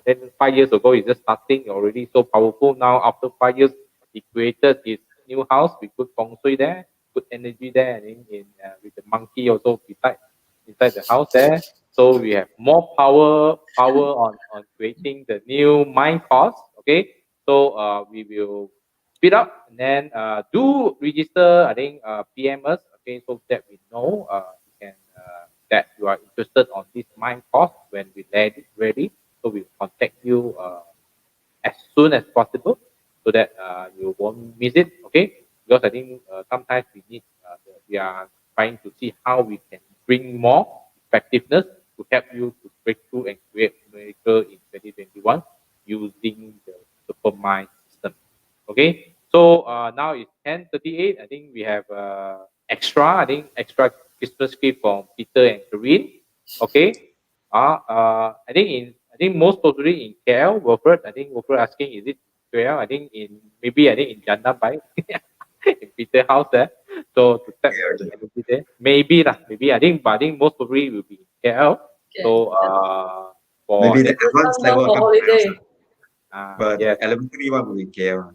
then 5 years ago he's just starting already so powerful. Now after 5 years, he created his new house with good feng shui there, good energy there, and in with the monkey also inside the house there. So we have more power on creating the new mind course. Okay, so we will speed up and then do register. I think PM us. Okay, so that we know we can. That you are interested on this mind course when we ready. So we will contact you as soon as possible so that you won't miss it. Okay, because I think sometimes we are trying to see how we can bring more effectiveness to help you to break through and create miracle in 2021 using the Supermind system. Okay, so now it's 10:38. I think we have extra Christmas gift from Peter and Caryn. Okay, I think most probably in KL. Wilfred, I think Wilfred asking, is it KL? I think in Jandabai, in Peter house there. So to tap the energy there, maybe lah, maybe but I think most probably will be in KL. Okay. So for Maybe the advanced level for holiday. but yes. elementary one will be KL.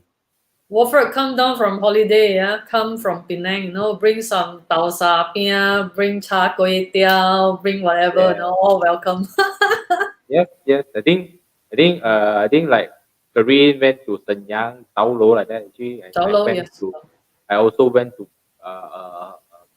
Wilfred come down from holiday, yeah, come from Penang, bring some tau sa pia, bring cha kway teow, bring whatever, all welcome. Yes. I think like Korean went to Shenyang, Taolo like that. Actually, Yes. I also went to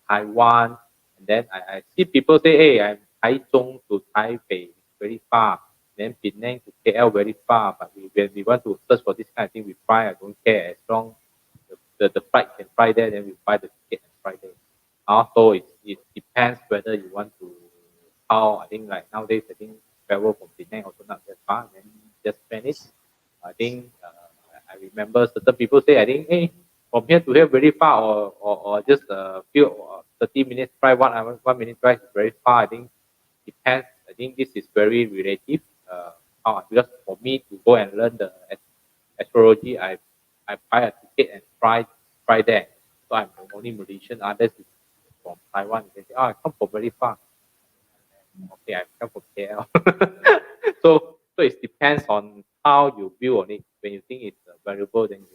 Taiwan, and then I see people say, "Hey, I'm Taichung to Taipei, very far." Then Penang to KL, very far. But when we want to search for this kind of thing, we fly. I don't care as long the flight can fly there. Then we buy the ticket and fly there. Also, it depends whether you want to. How I think like nowadays, I think travel from Penang also not that far. And then just spend it. I think I remember certain people say, I think, hey, from here to here very far, or just a few 30 minutes drive, 1 hour, 1 minute drive is very far. I think depends. I think this is very relative. Because for me to go and learn the astrology, I buy a ticket and fly there. So I'm the only Malaysian. Others is from Taiwan. They say, oh, I come from very far. Okay, I come from KL. So it depends on how you view on it. When you think it's valuable, then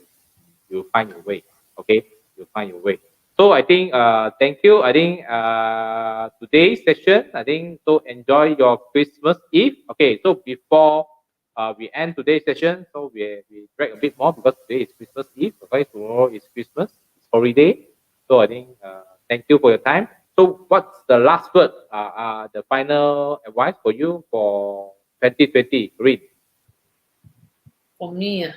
you find your way. Okay, you find your way. So I think thank you. I think today's session, I think so enjoy your Christmas Eve. Okay, so before we end today's session, so we drag a bit more because today is Christmas Eve. Okay, tomorrow is Christmas, it's holiday. So I think thank you for your time. So what's the last word, the final advice for you for 2020, Caryn? For me,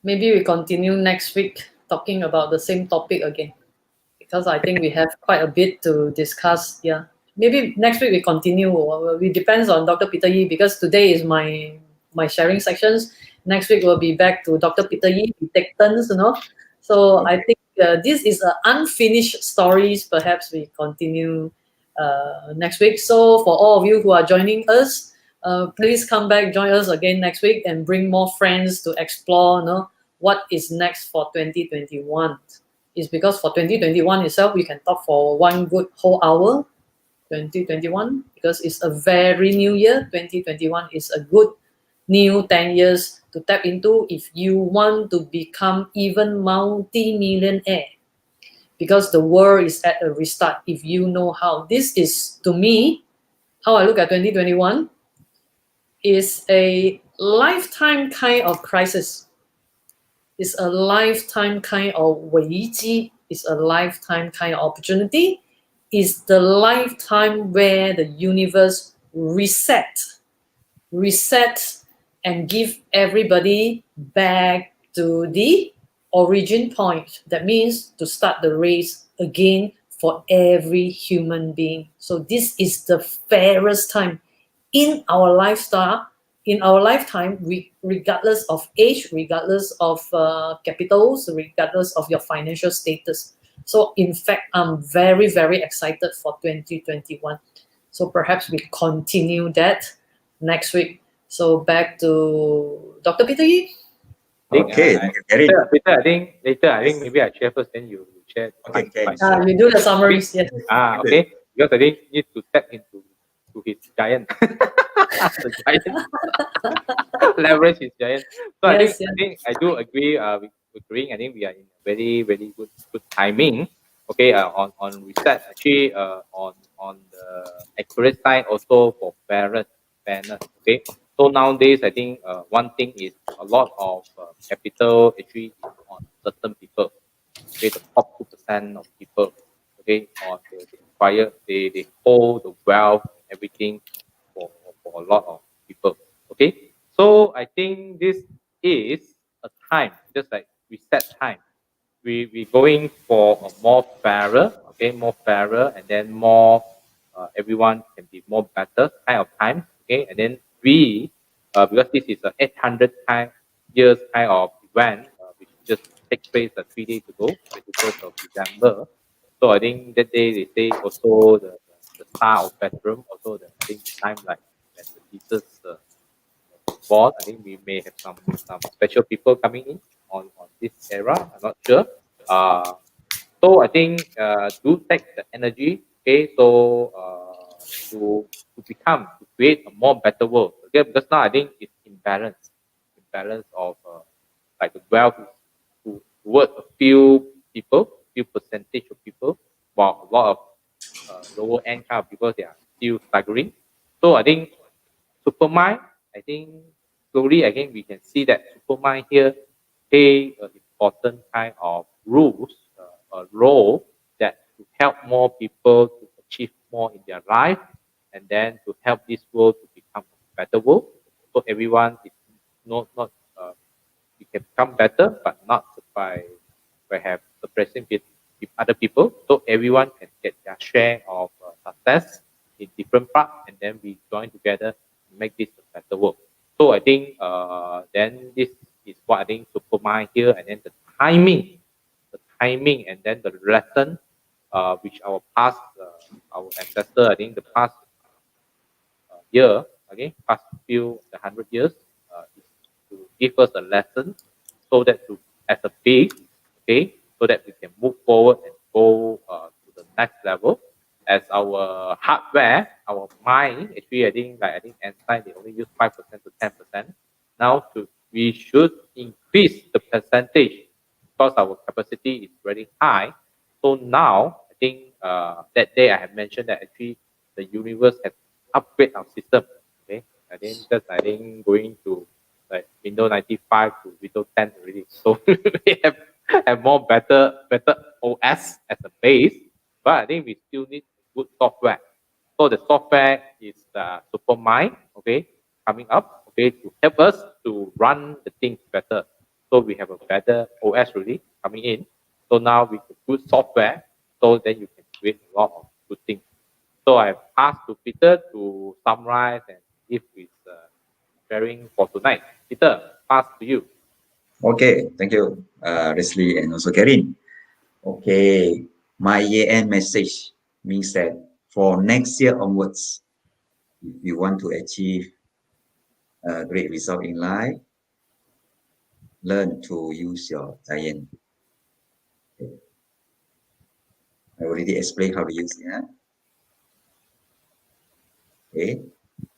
maybe we continue next week talking about the same topic again, because I think we have quite a bit to discuss. Yeah, maybe next week we continue. It depends on Dr. Peter Yi, because today is my sharing sections. Next week we'll be back to Dr. Peter Yi. We take turns, you know. So I think this is an unfinished stories. Perhaps we continue next week. So for all of you who are joining us, please come back, join us again next week, and bring more friends to explore. You know, what is next for 2021. Is because for 2021 itself, we can talk for one good whole hour. 2021, because it's a very new year. 2021 is a good new 10 years to tap into if you want to become even multi-millionaire, because the world is at a restart if you know how. This is, to me, how I look at 2021 is a lifetime kind of crisis. It's a lifetime kind of 危机. It's a lifetime kind of opportunity. It's the lifetime where the universe reset and give everybody back to the origin point. That means to start the race again for every human being. So this is the fairest time in our lifestyle, in our lifetime, regardless of age, regardless of capitals, regardless of your financial status. So in fact, I'm very, very excited for 2021. So perhaps we continue that next week. So back to Dr. Peter Yi. Okay, Caryn. Peter, I think maybe I share first, then you share. Okay, okay. You do the summaries. Yes. Okay. Because I think need to step into his giant. The giant. Leverage his giant. So Yes, I think I do agree with Green. I think we are in very, very good timing. Okay, on reset, actually on the accurate side, also for fairness. Okay. So nowadays I think one thing is a lot of capital actually is on certain people. Okay, the top 2% of people. Okay, or they acquire, they hold the wealth, everything for a lot of people. Okay, so I think this is a time, just like reset time. We going for a more fairer, okay, more fairer, and then more everyone can be more better kind of time. Okay, and then we because this is a 800 years kind of event, which just take place 3 days ago, 21st of December. So I think that day they say also the star of bedroom, also the I think the time like when the Jesus born. I think we may have some special people coming in on this era. I'm not sure. So I think do take the energy, okay, so to become, to create a more better world. Okay, because now I think it's imbalance of like the wealth toward a few people, few percentage of people, while a lot of lower end kind of people, they are still struggling. So I think Supermind, I think slowly again we can see that Supermind here play an important kind of a role that to help more people to achieve more in their life, and then to help this world to become a better world. So everyone is not we can become better, but not by have suppressing with other people. So everyone can get their share of success in different parts, and then we join together to make this a better world. So I think then this is what I think Supermind here, and then the timing, and then the lesson which our past, our ancestor, I think the past year, okay, past few the 100 years, is to give us a lesson, so that to as a base, okay, so that we can move forward and go to the next level. As our hardware, our mind, actually, I think Einstein they only use 5% to 10%. Now we should increase the percentage because our capacity is very high. So now I think that day I have mentioned that actually the universe has upgrade our system. Okay, I think just I think going to like Windows 95 to Windows 10 already. So we have more better OS as a base. but I think we still need good software. So the software is the Supermind, okay, coming up, okay, to help us to run the things better. So we have a better OS really coming in. So now with the good software, so then you can create a lot of good things. So I asked to Peter to summarize and give his sharing for tonight. Peter, pass to you. Okay, thank you, Leslie and also Caryn. Okay, my year-end message means that for next year onwards, if you want to achieve a great result in life, learn to use your giant. I already explained how to use it. Huh? Okay,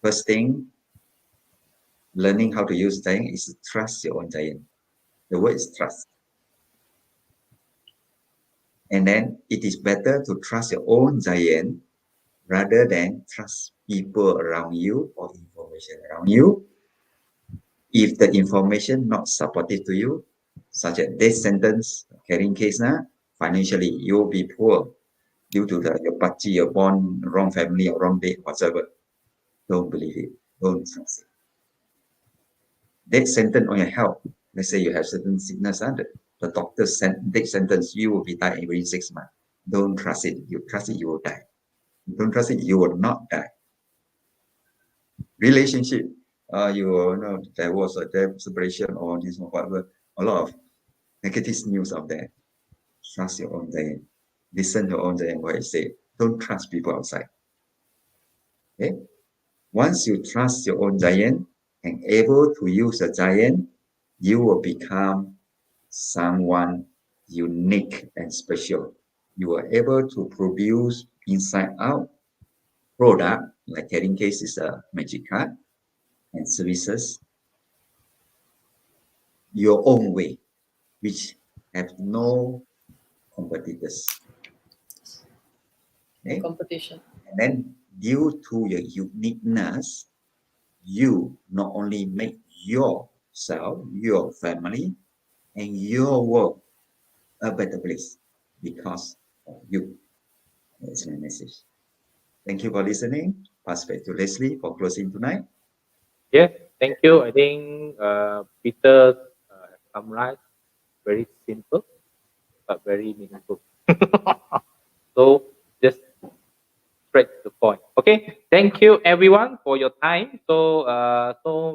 first thing, learning how to use giant is to trust your own giant. The word is trust. And then it is better to trust your own giant rather than trust people around you or information around you. If the information not supportive to you, such as this sentence, Caryn case now, financially you will be poor due to your party, your born wrong family or wrong date, whatsoever. Don't believe it. Don't trust it. That sentence on your health. Let's say you have certain sickness, the doctor sent that sentence, you will be died within 6 months. Don't trust it. You trust it, you will die. Don't trust it, you will not die. Relationship, you know, divorce or separation or this or whatever, a lot of negative news out there. Trust your own giant. Listen to your own giant what I say. Don't trust people outside. Okay? Once you trust your own giant and able to use a giant, you will become someone unique and special. You are able to produce inside out product, like Caryn case is a magic card, and services your own way, which have no competitors. Okay? Competition. And then due to your uniqueness, you not only make yourself, your family, and your world a better place because of you. That's my message. Thank you for listening. Pass back to Leslie for closing tonight. Yes, thank you. I think Peter summarized very simple but very meaningful. So just straight to the point. Okay, thank you everyone for your time. So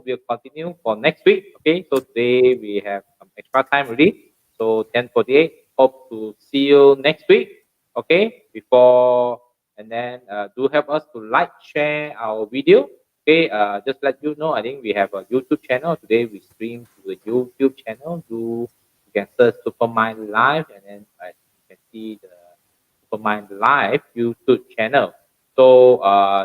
we'll continue for next week. Okay, so today we have some extra time already. So 10:48. Hope to see you next week. Okay, before and then do help us to like, share our video. Okay, just let you know, I think we have a YouTube channel. Today we stream to the YouTube channel. You can search Supermind Live and then you can see the Supermind Live YouTube channel. So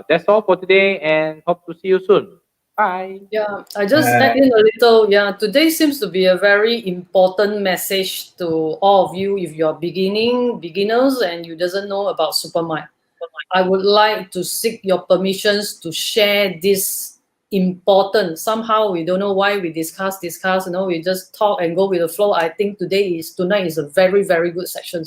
that's all for today and hope to see you soon. Bye. Yeah, I just add in a little. Yeah, today seems to be a very important message to all of you. If you're beginners and you doesn't know about Supermind, I would like to seek your permissions to share this important. Somehow we don't know why we discuss. We just talk and go with the flow. I think tonight is a very, very good session,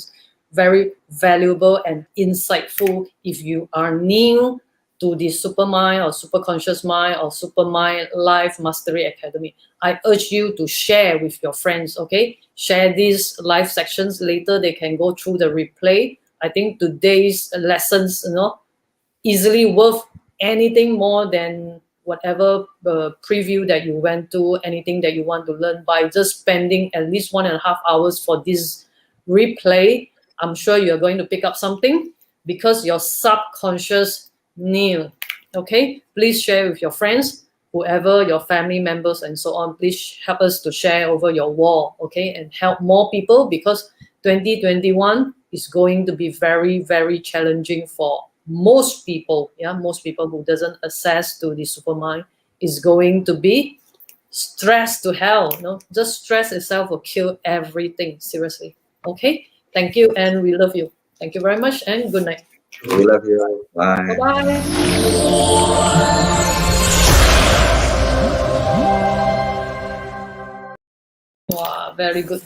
very valuable and insightful. If you are new to the Supermind or Super Conscious Mind or Supermind Life Mastery Academy, I urge you to share with your friends, okay? Share these live sections. Later they can go through the replay. I think today's lessons, easily worth anything more than whatever preview that you went to, anything that you want to learn by just spending at least 1.5 hours for this replay. I'm sure you're going to pick up something because your subconscious knew. Okay, please share with your friends, whoever, your family members and so on. Please help us to share over your wall, okay, and help more people because 2021 is going to be very, very challenging for most people. Yeah, most people who doesn't access to the Supermind is going to be stressed to hell. Just stress itself will kill everything. Seriously. Okay. Thank you, and we love you. Thank you very much, and good night. We love you. Bye. Bye-bye. Wow, very good.